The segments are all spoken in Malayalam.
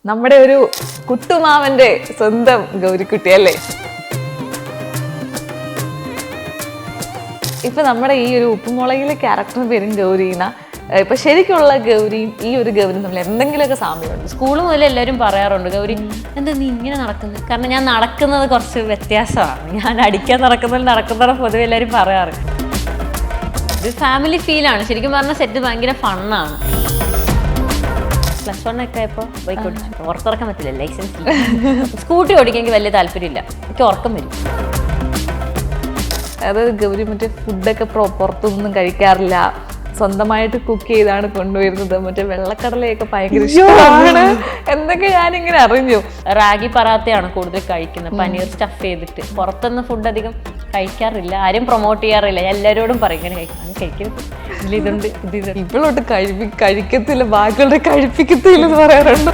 നമ്മുടെ ഒരു കുട്ടുമാവന്റെ സ്വന്തം ഗൗരിക്കുട്ടി അല്ലേ. ഇപ്പൊ നമ്മുടെ ഈ ഒരു ഉപ്പുമുളകിലെ ക്യാരക്ടറിന് പേരും ഗൗരീന. ഇപ്പൊ ശരിക്കുള്ള ഗൗരിയും ഈ ഒരു ഗൗരിയും തമ്മിൽ എന്തെങ്കിലുമൊക്കെ സാമ്യമുണ്ട്. സ്കൂൾ മുതൽ എല്ലാവരും പറയാറുണ്ട്, ഗൗരി എന്താ നീ ഇങ്ങനെ നടക്കുന്നത്? കാരണം ഞാൻ നടക്കുന്നത് കുറച്ച് വ്യത്യാസമാണ്. ഞാൻ അടിക്കാൻ നടക്കുന്നവരെ പൊതുവെ എല്ലാവരും പറയാറ്. ഒരു ഫാമിലി ഫീലാണ്. ശരിക്കും പറഞ്ഞാൽ സെറ്റ് ഭയങ്കര ഫണ്ണാണ്. +1 ഒക്കെ ആയപ്പോൾ ബൈക്ക് ഓടിച്ചു. പുറത്തിറക്കാൻ പറ്റില്ല, ലൈസൻസ് ഇല്ല. സ്കൂട്ടി ഓടിക്കാൻ എനിക്ക് വലിയ താല്പര്യമില്ല, എനിക്ക് ഉറക്കം വരും. അതായത് ഗൗരി മറ്റേ ഫുഡൊക്കെ പുറത്തൊന്നും കഴിക്കാറില്ല, സ്വന്തമായിട്ട് കുക്ക് ചെയ്താണ് കൊണ്ടുവരുന്നത്. മറ്റേ വെള്ളക്കടലയൊക്കെ ഭയങ്കര ഇഷ്ടമാണ് എന്നൊക്കെ ഞാനിങ്ങനെ അറിഞ്ഞു. റാഗി പറാത്തയാണ് കൂടുതൽ കഴിക്കുന്നത്, പനീർ സ്റ്റഫ് ചെയ്തിട്ട്. പുറത്തുനിന്ന് ഫുഡ് അധികം കഴിക്കാറില്ല, ആരും പ്രൊമോട്ട് ചെയ്യാറില്ല. എല്ലാവരോടും പറയും ഇങ്ങനെ കഴിക്കരുത്, ഇതിലുണ്ട് ഇത്. ഇപ്പോഴോട്ട് കഴിക്കത്തില്ല, ബാക്കികളുടെ കഴിപ്പിക്കത്തില്ല എന്ന് പറയാറുണ്ട്.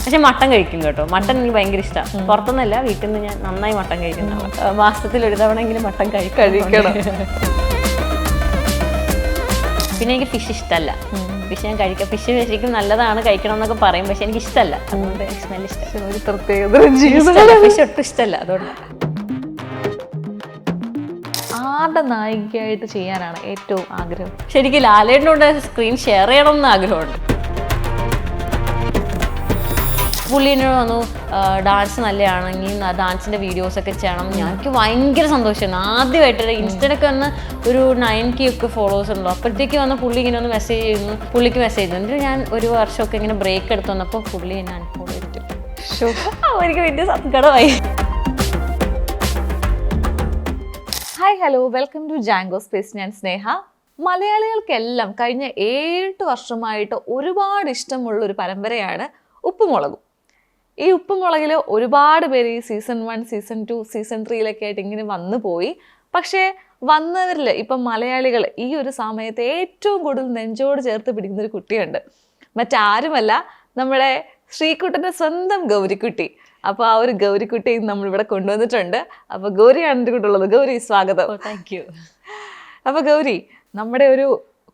പക്ഷെ മട്ടൻ കഴിക്കും കേട്ടോ. മട്ടൻ എനിക്ക് ഭയങ്കര ഇഷ്ടമാണ്. പുറത്തുനിന്നല്ല, വീട്ടിൽ നിന്ന് ഞാൻ നന്നായി മട്ടൻ കഴിക്കുന്നതാണ്. മാസത്തിൽ ഒരു തവണയെങ്കിലും മട്ടൻ കഴിക്കണം. പിന്നെ എനിക്ക് ഫിഷ് ഇഷ്ടമല്ല. ഫിഷ് ഞാൻ കഴിക്കാം. ഫിഷ് ശരിക്കും നല്ലതാണ്, കഴിക്കണം എന്നൊക്കെ പറയും. പക്ഷെ എനിക്ക് ഇഷ്ടമല്ല, അതുകൊണ്ട് സ്മെൽ ഇഷ്ടം. ഒരു പ്രത്യേകത ഫിഷ് ഒട്ടും ഇഷ്ടമല്ല, അതുകൊണ്ട്. ആരുടെ നായികയായിട്ട് ചെയ്യാനാണ് ഏറ്റവും ആഗ്രഹം? ശരിക്കും ലാലേട്ടനോട് സ്ക്രീൻ ഷെയർ ചെയ്യണം എന്ന് ആഗ്രഹമുണ്ട്. പുള്ളിനോട് വന്നു ഡാൻസ് നല്ലതാണെങ്കിൽ ഡാൻസിൻ്റെ വീഡിയോസൊക്കെ ചെയ്യണം. എനിക്ക് ഭയങ്കര സന്തോഷമാണ്. ആദ്യമായിട്ട് ഇൻസ്റ്റയിലൊക്കെ വന്ന് ഒരു 9K ഒക്കെ ഫോളോവേഴ്സ് ഉണ്ടോ. അപ്പോഴത്തേക്ക് വന്ന് പുള്ളി ഇങ്ങനെ ഒന്ന് മെസ്സേജ് ചെയ്യുന്നു, പുള്ളിക്ക് മെസ്സേജ് ചെയ്യുന്നു. എന്നിട്ട് ഞാൻ ഒരു വർഷമൊക്കെ ഇങ്ങനെ ബ്രേക്ക് എടുത്ത് വന്നപ്പോൾ പുള്ളി എന്നെ അൺഫോളോ ചെയ്തിട്ട് എനിക്ക് വലിയ സങ്കടമായി. Hi hello, welcome to Jango space. ഞാൻ സ്നേഹ. മലയാളികൾക്കെല്ലാം കഴിഞ്ഞ 7 വർഷമായിട്ട് ഒരുപാട് ഇഷ്ടമുള്ള ഒരു പരമ്പരയാണ് ഉപ്പുമുളകും. ഈ ഉപ്പുമുളകിൽ ഒരുപാട് പേര് ഈ സീസൺ 1, സീസൺ 2, സീസൺ 3 ആയിട്ട് ഇങ്ങനെ വന്നു പോയി. പക്ഷേ വന്നവരിൽ ഇപ്പം മലയാളികൾ ഈ ഒരു സമയത്ത് ഏറ്റവും കൂടുതൽ നെഞ്ചോട് ചേർത്ത് പിടിക്കുന്ന ഒരു കുട്ടിയുണ്ട്. മറ്റാരുമല്ല, നമ്മുടെ ശ്രീകുട്ടൻ്റെ സ്വന്തം ഗൗരിക്കുട്ടി. അപ്പോൾ ആ ഒരു ഗൗരിക്കുട്ടി നമ്മളിവിടെ കൊണ്ടുവന്നിട്ടുണ്ട്. അപ്പോൾ ഗൗരിയാണ് എൻ്റെ കൂടെ ഉള്ളത്. ഗൗരി, സ്വാഗതം. Thank you. അപ്പോൾ ഗൗരി, നമ്മുടെ ഒരു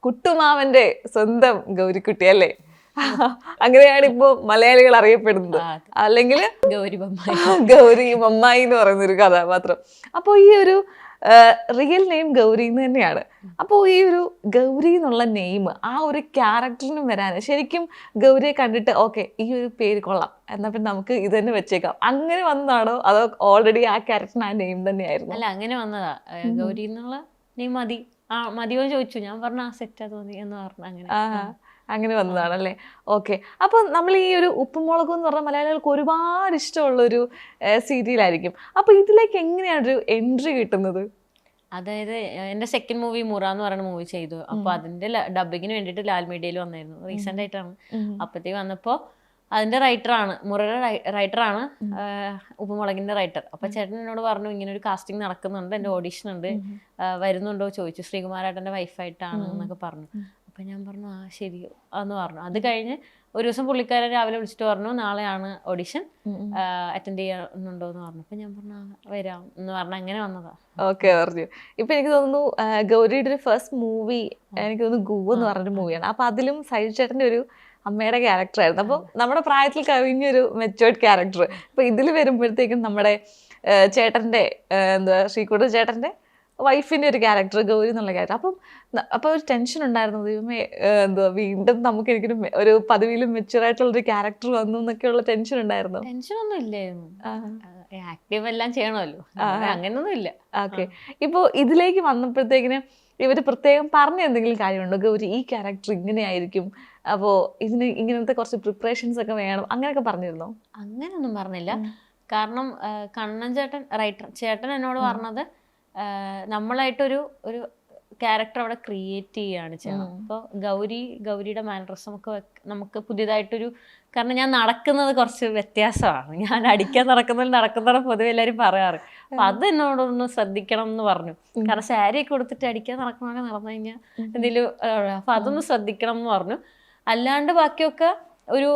കുട്ടുമാവൻ്റെ സ്വന്തം ഗൗരിക്കുട്ടി അല്ലേ? അങ്ങനെയാണ് ഇപ്പോൾ മലയാളികൾ അറിയപ്പെടുന്നത്. അല്ലെങ്കിൽ ഗൗരി മമ്മായി എന്ന് പറയുന്ന ഒരു കഥാപാത്രം. അപ്പോൾ ഈ ഒരു റിയൽ നെയിം ഗൗരി എന്ന് തന്നെയാണ്. അപ്പോൾ ഈ ഒരു ഗൗരി എന്നുള്ള നെയിം ആ ഒരു ക്യാരക്ടറിനും വരാൻ ശരിക്കും ഗൗരിയെ കണ്ടിട്ട് ഓക്കെ ഈ ഒരു പേര് കൊള്ളാം എന്നാൽ പിന്നെ നമുക്ക് ഇത് തന്നെ വെച്ചേക്കാം, അങ്ങനെ വന്നതാണോ അതോ ഓൾറെഡി ആ ക്യാരക്ടറിന് ആ നെയിം തന്നെയായിരുന്നു? അല്ല, അങ്ങനെ വന്നതാ. ഗൗരി എന്നുള്ള നെയിം മതിയോ ചോദിച്ചു. ഞാൻ പറഞ്ഞ സെറ്റാ തോന്നി എന്ന് പറഞ്ഞു. അങ്ങനെ വന്നതാണല്ലേ. ഓക്കെ. അപ്പോൾ നമ്മൾ ഈ ഒരു ഉപ്പുമുളകും എന്ന് പറഞ്ഞാൽ മലയാളികൾക്ക് ഒരുപാട് ഇഷ്ടമുള്ളൊരു സീരിയലായിരിക്കും. അപ്പോൾ ഇതിലേക്ക് എങ്ങനെയാണ് ഒരു എൻട്രി കിട്ടുന്നത്? അതായത് എൻ്റെ സെക്കൻഡ് മൂവി മുറ എന്ന് പറയുന്ന മൂവി ചെയ്തു. അപ്പോൾ അതിൻ്റെ ഡബിങ്ങിന് വേണ്ടിയിട്ട് ലാൽ മീഡിയയിൽ വന്നായിരുന്നു. റീസെൻ്റ് ആയിട്ടാണ്. അപ്പോഴത്തേക്ക് വന്നപ്പോൾ അതിൻ്റെ റൈറ്ററാണ്, മുറയുടെ റൈറ്ററാണ് ഉപ്പുമുളകിൻ്റെ റൈറ്റർ. അപ്പോൾ ചേട്ടൻ എന്നോട് പറഞ്ഞു ഇങ്ങനെ ഒരു കാസ്റ്റിംഗ് നടക്കുന്നുണ്ട്, എൻ്റെ ഓഡീഷൻ ഉണ്ട്, വരുന്നുണ്ടോ ചോദിച്ചു. ശ്രീകുമാരേട്ടൻ്റെ വൈഫായിട്ടാണ് എന്നൊക്കെ പറഞ്ഞു. അപ്പം ഞാൻ പറഞ്ഞു ആ ശരി എന്ന് പറഞ്ഞു. അത് കഴിഞ്ഞ് ഒരു ദിവസം പുള്ളിക്കാരൻ രാവിലെ വിളിച്ചിട്ട് പറഞ്ഞു നാളെയാണ് ഓഡിഷൻ, അറ്റൻഡ് ചെയ്യുന്നുണ്ടോ എന്ന് പറഞ്ഞു. അപ്പം ഞാൻ പറഞ്ഞു വരാം എന്ന് പറഞ്ഞു. അങ്ങനെ വന്നതാ. ഓക്കെ, പറഞ്ഞു. ഇപ്പം എനിക്ക് തോന്നുന്നു ഗൗരിയുടെ ഒരു ഫസ്റ്റ് മൂവി എനിക്ക് തോന്നുന്നു ഗൂ എന്ന് പറഞ്ഞൊരു മൂവിയാണ്. അപ്പം അതിലും സൈഡ് ചേട്ടൻ്റെ ഒരു അമ്മയുടെ ക്യാരക്ടറായിരുന്നു. അപ്പോൾ നമ്മുടെ പ്രായത്തിൽ കഴിഞ്ഞൊരു മെച്ചുവേർഡ് ക്യാരക്ടർ. അപ്പോൾ ഇതിൽ വരുമ്പോഴത്തേക്കും നമ്മുടെ ചേട്ടൻ്റെ ശ്രീകുട്ട ചേട്ടൻ്റെ വൈഫിൻ്റെ ഒരു ക്യാരക്ടർ ഗൗരി എന്നുള്ള ക്യാരക്ടർ. അപ്പോൾ ഒരു ടെൻഷൻ ഉണ്ടായിരുന്നു, ദൈവമേ വീണ്ടും നമുക്ക് എനിക്കൊരു ഒരു പദവിയിലും മെച്ചുവറായിട്ടുള്ളൊരു ക്യാരക്ടർ വന്നു എന്നൊക്കെയുള്ള ടെൻഷൻ ഉണ്ടായിരുന്നു? ടെൻഷനൊന്നും ഇല്ലായിരുന്നു. ആക്റ്റീവ് എല്ലാം ചെയ്യണമല്ലോ, അങ്ങനെയൊന്നും ഇല്ല. ഓക്കെ. ഇപ്പോൾ ഇതിലേക്ക് വന്നപ്പോഴത്തേക്കിന് ഇവർ പ്രത്യേകം പറഞ്ഞ എന്തെങ്കിലും കാര്യമുണ്ടോ? ഗൗരി ഈ ക്യാരക്ടർ ഇങ്ങനെയായിരിക്കും, അപ്പോൾ ഇതിന് ഇങ്ങനത്തെ കുറച്ച് പ്രിപ്പറേഷൻസ് ഒക്കെ വേണം, അങ്ങനെയൊക്കെ പറഞ്ഞിരുന്നോ? അങ്ങനെയൊന്നും പറഞ്ഞില്ല. കാരണം കണ്ണൻ ചേട്ടൻ എന്നോട് പറഞ്ഞത് നമ്മളായിട്ടൊരു ക്യാരക്ടർ അവിടെ ക്രിയേറ്റ് ചെയ്യുകയാണ് ചെയ്യണം. അപ്പോൾ ഗൗരിയുടെ മാനറിസം ഒക്കെ നമുക്ക് പുതിയതായിട്ടൊരു, കാരണം ഞാൻ നടക്കുന്നത് കുറച്ച് വ്യത്യാസമാണ്. ഞാൻ അടിക്കാൻ നടക്കുന്നവരെ പൊതുവെ എല്ലാവരും പറയാറ്. അപ്പം അത് എന്നോടൊന്ന് ശ്രദ്ധിക്കണം എന്ന് പറഞ്ഞു. കാരണം സാരിയൊക്കെ കൊടുത്തിട്ട് അടിക്കാൻ നടക്കണമൊക്കെ നടന്നു കഴിഞ്ഞാൽ എന്തെങ്കിലും, അപ്പം അതൊന്ന് ശ്രദ്ധിക്കണം എന്ന് പറഞ്ഞു. അല്ലാണ്ട് ബാക്കിയൊക്കെ ഒരു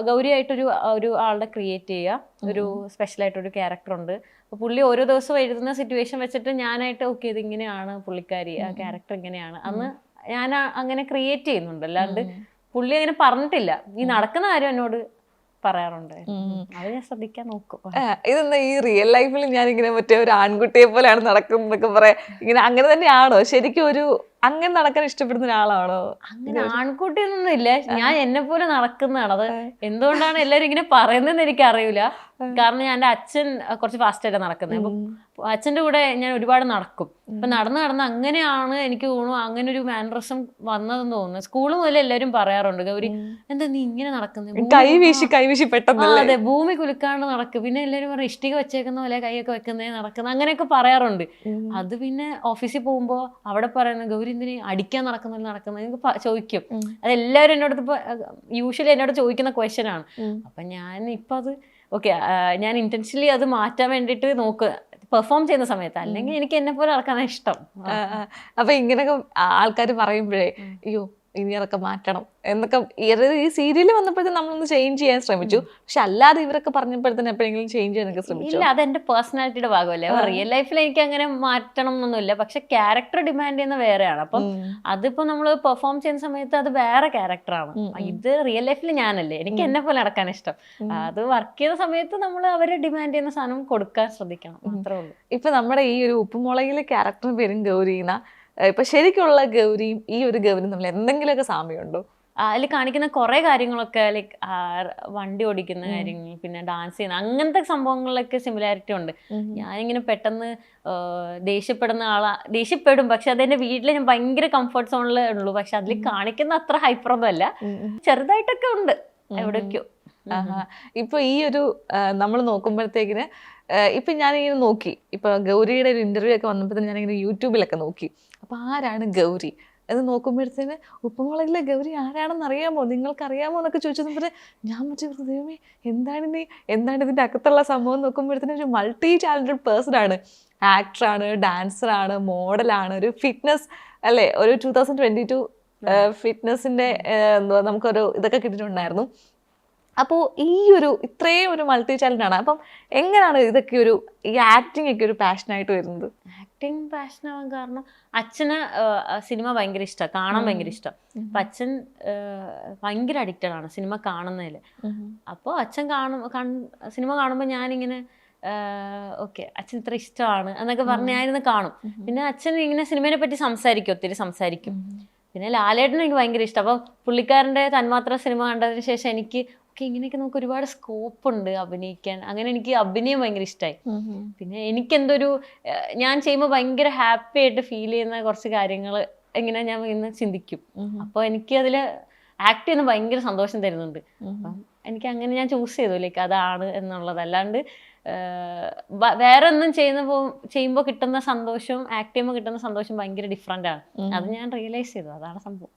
ഗൗരിയായിട്ടൊരു ആളുടെ ക്രിയേറ്റ് ചെയ്യുക, ഒരു സ്പെഷ്യലായിട്ടൊരു ക്യാരക്ടർ ഉണ്ട്. അപ്പോൾ പുള്ളി ഓരോ ദിവസവും എഴുതുന്ന സിറ്റുവേഷൻ വെച്ചിട്ട് ഞാനായിട്ട് ഓക്കെ ഇതിങ്ങനെയാണ് പുള്ളിക്കാരി, ആ ക്യാരക്ടർ ഇങ്ങനെയാണ് അന്ന് ഞാൻ അങ്ങനെ ക്രിയേറ്റ് ചെയ്യുന്നുണ്ട്. അല്ലാണ്ട് പുള്ളി അങ്ങനെ പറഞ്ഞിട്ടില്ല. ഈ നടക്കുന്ന കാര്യം എന്നോട് പറയാറുണ്ട്. അത് ഞാൻ ശ്രദ്ധിക്കാൻ നോക്കും. ഇതെന്താ ഈ റിയൽ ലൈഫിൽ ഞാനിങ്ങനെ മറ്റേ ഒരു ആൺകുട്ടിയെ പോലെയാണ് നടക്കുന്നതൊക്കെ പറയാ, ഇങ്ങനെ അങ്ങനെ തന്നെയാണോ ശരിക്കും? ഒരു അങ്ങനെ നടക്കാൻ ഇഷ്ടപ്പെടുന്ന ഒരാളാണോ? അങ്ങനെ ആൺകുട്ടിയൊന്നും ഇല്ല, ഞാൻ എന്നെ പോലെ നടക്കുന്നതാണ്. അത് എന്തുകൊണ്ടാണ് എല്ലാരും ഇങ്ങനെ പറയുന്നതെന്ന് എനിക്ക് അറിയില്ല. കാരണം ഞാൻ എൻ്റെ അച്ഛൻ കുറച്ച് ഫാസ്റ്റ് ആയിട്ട് നടക്കുന്നത്. അപ്പൊ അച്ഛൻ്റെ കൂടെ ഞാൻ ഒരുപാട് നടക്കും. അപ്പൊ നടന്ന് നടന്ന് അങ്ങനെയാണ് എനിക്ക് തോന്നുന്നു അങ്ങനെ ഒരു മാനറിസം വന്നതെന്ന് തോന്നുന്നു. സ്കൂൾ മുതൽ എല്ലാവരും പറയാറുണ്ട്, ഗൗരി എന്താ നീ ഇങ്ങനെ നടക്കുന്നത്, കൈവീശി പെട്ടെന്ന്. അതെ, ഭൂമി കുലുക്കാണ്ട് നടക്കും. പിന്നെ എല്ലാവരും പറയും ഇഷ്ടിക വെച്ചേക്കുന്ന പോലെ കൈയൊക്കെ വെക്കുന്നേ നടക്കുന്നത്, അങ്ങനെയൊക്കെ പറയാറുണ്ട്. അത് പിന്നെ ഓഫീസിൽ പോകുമ്പോൾ അവിടെ പറയുന്നത് ഗൗരി എന്തിനീ അടിക്കാൻ നടക്കുന്നത് എനിക്ക് ചോദിക്കും. അത് എല്ലാവരും എന്നോട് ഇപ്പൊ യൂഷ്വലി എന്നോട് ചോദിക്കുന്ന ക്വസ്റ്റ്യൻ ആണ്. അപ്പൊ ഞാൻ ഇപ്പൊ അത് ഓക്കെ, ഞാൻ ഇന്റൻഷനലി അത് മാറ്റാൻ വേണ്ടിയിട്ട് നോക്കുക പെർഫോം ചെയ്യുന്ന സമയത്ത്. അല്ലെങ്കിൽ എനിക്ക് എന്നെ പോലെ നടക്കാനാണ് ഇഷ്ടം. അപ്പൊ ഇങ്ങനെയൊക്കെ ആൾക്കാർ പറയുമ്പോഴേ അയ്യോ ഇനി അതൊക്കെ മാറ്റണം എന്നൊക്കെ, ഈ സീരിയൽ വന്നപ്പോഴത്തേക്കും നമ്മളൊന്ന് ചേഞ്ച് ചെയ്യാൻ ശ്രമിച്ചു. പക്ഷെ അല്ലാതെ ഇവരൊക്കെ പറഞ്ഞപ്പോഴത്തേനും എപ്പോഴെങ്കിലും ചേഞ്ച് ചെയ്യാനൊക്കെ ശ്രമിച്ചു? ഇല്ല, അതെന്റെ പേഴ്സണാലിറ്റിയുടെ ഭാഗമല്ലേ. റിയൽ ലൈഫിൽ എനിക്ക് അങ്ങനെ മാറ്റണം എന്നൊന്നുമില്ല. പക്ഷെ ക്യാരക്ടർ ഡിമാൻഡ് ചെയ്യുന്ന വേറെയാണ്. അപ്പം അതിപ്പോ നമ്മൾ പെർഫോം ചെയ്യുന്ന സമയത്ത് അത് വേറെ ക്യാരക്ടറാണ്. ഇത് റിയൽ ലൈഫിൽ ഞാനല്ലേ, എനിക്ക് എന്നെ പോലെ നടക്കാൻ ഇഷ്ടം. അത് വർക്ക് ചെയ്യുന്ന സമയത്ത് നമ്മൾ അവരെ ഡിമാൻഡ് ചെയ്യുന്ന സാധനം കൊടുക്കാൻ ശ്രദ്ധിക്കണം, മാത്രമേ ഉള്ളൂ. ഇപ്പൊ നമ്മുടെ ഈ ഒരു ഉപ്പുമുളകിലെ ക്യാരക്ടറിന് പേരും ഗൗരീന. ഇപ്പൊ ശരിക്കുള്ള ഗൗരിയും ഈ ഒരു ഗൗരിയും തമ്മിൽ എന്തെങ്കിലുമൊക്കെ സാമ്യമുണ്ടോ? അതിൽ കാണിക്കുന്ന കുറെ കാര്യങ്ങളൊക്കെ ലൈക്ക് വണ്ടി ഓടിക്കുന്ന കാര്യങ്ങൾ, പിന്നെ ഡാൻസ് ചെയ്യുന്ന അങ്ങനത്തെ സംഭവങ്ങളിലൊക്കെ സിമിലാരിറ്റി ഉണ്ട്. ഞാനിങ്ങനെ പെട്ടെന്ന് ദേഷ്യപ്പെടും. പക്ഷെ അതെന്റെ വീട്ടിൽ ഞാൻ ഭയങ്കര കംഫർട്ട് സോണിൽ ഉള്ളൂ. പക്ഷെ അതിൽ കാണിക്കുന്ന അത്ര ഹൈപ്പറൊന്നും അല്ല, ചെറുതായിട്ടൊക്കെ ഉണ്ട് എവിടേക്കോ. ഇപ്പൊ ഈ ഒരു നമ്മൾ നോക്കുമ്പോഴത്തേക്കിന് ഇപ്പൊ ഞാനിങ്ങനെ നോക്കി, ഇപ്പൊ ഗൗരിയുടെ ഒരു ഇന്റർവ്യൂ ഒക്കെ വന്നപ്പോൾ ഞാനിങ്ങനെ യൂട്യൂബിലൊക്കെ നോക്കി. അപ്പൊ ആരാണ് ഗൗരി എന്ന് നോക്കുമ്പോഴത്തേന് ഉപ്പുമുളകിലെ ഗൗരി ആരാണെന്ന് അറിയാമോ, നിങ്ങൾക്ക് അറിയാമോ എന്നൊക്കെ ചോദിച്ചപ്പോൾ ഞാൻ മറ്റേ ദൈവമേ എന്താണ് ഇതിൻ്റെ അകത്തുള്ള സംഭവം നോക്കുമ്പോഴത്തേനും ഒരു മൾട്ടി ടാലന്റഡ് പേഴ്സൺ ആണ്. ആക്ടറാണ്, ഡാൻസറാണ്, മോഡലാണ്, ഒരു ഫിറ്റ്നസ് അല്ലേ, ഒരു 2022 ഫിറ്റ്നസിന്റെ എന്തുവാ നമുക്കൊരു ഇതൊക്കെ കിട്ടിയിട്ടുണ്ടായിരുന്നു. അപ്പോൾ ഈ ഒരു ഇത്രയും ഒരു മൾട്ടി ടാലന്റ് ആണ്. അപ്പം എങ്ങനെയാണ് ഇതൊക്കെ ഒരു ഈ ആക്ടിങ് ഒക്കെ ഒരു പാഷനായിട്ട് വരുന്നത്? ആക്ടിങ് പാഷനാവാൻ കാരണം അച്ഛന് സിനിമ ഭയങ്കര ഇഷ്ടമാണ്, കാണാൻ ഭയങ്കര ഇഷ്ടം. അപ്പം അച്ഛൻ ഭയങ്കര അഡിക്റ്റഡ് ആണ് സിനിമ കാണുന്നതിൽ. അപ്പോൾ അച്ഛൻ സിനിമ കാണുമ്പോൾ ഞാനിങ്ങനെ ഓക്കെ അച്ഛൻ ഇത്ര ഇഷ്ടമാണ് എന്നൊക്കെ പറഞ്ഞ് ഞാനിന്ന് കാണും. പിന്നെ അച്ഛൻ ഇങ്ങനെ സിനിമയെ പറ്റി ഒത്തിരി സംസാരിക്കും. പിന്നെ ലാലേട്ടനും എനിക്ക് ഭയങ്കര ഇഷ്ടം. അപ്പോൾ പുള്ളിക്കാരൻ്റെ തന്മാത്ര സിനിമ കണ്ടതിന് ശേഷം എനിക്ക് ഇങ്ങനെയൊക്കെ നമുക്ക് ഒരുപാട് സ്കോപ്പ് ഉണ്ട് അഭിനയിക്കാൻ. അങ്ങനെ എനിക്ക് അഭിനയം ഭയങ്കര ഇഷ്ടമായി. പിന്നെ എനിക്കെന്തൊരു ഞാൻ ചെയ്യുമ്പോൾ ഭയങ്കര ഹാപ്പി ആയിട്ട് ഫീൽ ചെയ്യുന്ന കുറച്ച് കാര്യങ്ങൾ എങ്ങനെ ഞാൻ ഇന്ന് ചിന്തിക്കും. അപ്പോൾ എനിക്ക് അതിൽ ആക്ട് ചെയ്യുന്ന ഭയങ്കര സന്തോഷം തരുന്നുണ്ട്. അപ്പം എനിക്ക് അങ്ങനെ ഞാൻ ചൂസ് ചെയ്തു ലൈക്ക് അതാണ് എന്നുള്ളത്. അല്ലാണ്ട് വേറെ ഒന്നും ചെയ്യുമ്പോൾ കിട്ടുന്ന സന്തോഷവും ആക്ട് ചെയ്യുമ്പോൾ കിട്ടുന്ന സന്തോഷം ഭയങ്കര ഡിഫറെന്റ് ആണ്. അത് ഞാൻ റിയലൈസ് ചെയ്തു, അതാണ് സംഭവം.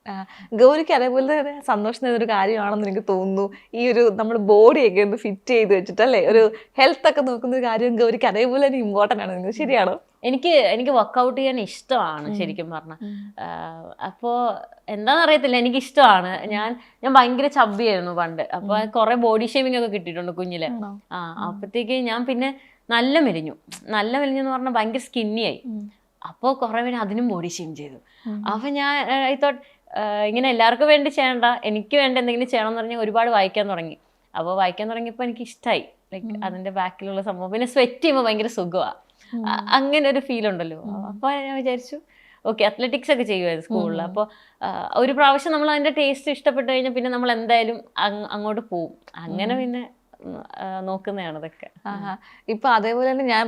ഗൗരിക്ക് അതേപോലെ തന്നെ സന്തോഷം തരുന്നൊരു കാര്യമാണെന്ന് എനിക്ക് തോന്നുന്നു. ഈ ഒരു നമ്മൾ ബോഡിയൊക്കെ ഒന്ന് ഫിറ്റ് ചെയ്ത് വെച്ചിട്ടല്ലേ ഒരു ഹെൽത്ത് ഒക്കെ നോക്കുന്ന ഒരു കാര്യം ഗൗരിക്ക് അതേപോലെ തന്നെ ഇമ്പോർട്ടൻ്റ് ആണ്. ശരിയാണോ? എനിക്ക് വർക്കൗട്ട് ചെയ്യാൻ ഇഷ്ടമാണ് ശരിക്കും പറഞ്ഞാൽ. അപ്പോൾ എന്താണെന്ന് അറിയത്തില്ല, എനിക്ക് ഇഷ്ടമാണ്. ഞാൻ ഭയങ്കര ചബ്ബിയായിരുന്നു പണ്ട്. അപ്പോൾ കുറെ ബോഡി ഷേമിംഗ് ഒക്കെ കിട്ടിയിട്ടുണ്ട് കുഞ്ഞിലെ. അപ്പോഴത്തേക്ക് ഞാൻ പിന്നെ നല്ല മെലിഞ്ഞെന്ന് പറഞ്ഞാൽ ഭയങ്കര സ്കിന്നി ആയി. അപ്പോൾ കുറെ പേര് അതിനും ബോഡി ഷെയിം ചെയ്തു. അപ്പൊ ഞാൻ ഇങ്ങനെ എല്ലാവർക്കും വേണ്ടി ചെയ്യണ്ട, എനിക്ക് വേണ്ടി എന്തെങ്കിലും ചെയ്യണം എന്ന് പറഞ്ഞാൽ ഒരുപാട് വായിക്കാൻ തുടങ്ങി. അപ്പോൾ വായിക്കാൻ തുടങ്ങിയപ്പോൾ എനിക്ക് ഇഷ്ടമായി ലൈക്ക് അതിന്റെ ബാക്കിലുള്ള സംഭവം. പിന്നെ സ്വെറ്റ് ചെയ്യുമ്പോൾ ഭയങ്കര സുഖമാണ്, അങ്ങനെ ഒരു ഫീൽ ഉണ്ടല്ലോ. അപ്പോൾ ഞാൻ വിചാരിച്ചു ഓക്കെ അത്ലറ്റിക്സ് ഒക്കെ ചെയ്യുമായിരുന്നു സ്കൂളിൽ. അപ്പോൾ ഒരു പ്രാവശ്യം നമ്മൾ അതിന്റെ ടേസ്റ്റ് ഇഷ്ടപ്പെട്ട് കഴിഞ്ഞാൽ പിന്നെ നമ്മൾ എന്തായാലും അങ്ങോട്ട് പോവും. അങ്ങനെ പിന്നെ നോക്കുന്നതാണ് ഇതൊക്കെ. ഇപ്പൊ അതേപോലെ തന്നെ ഞാൻ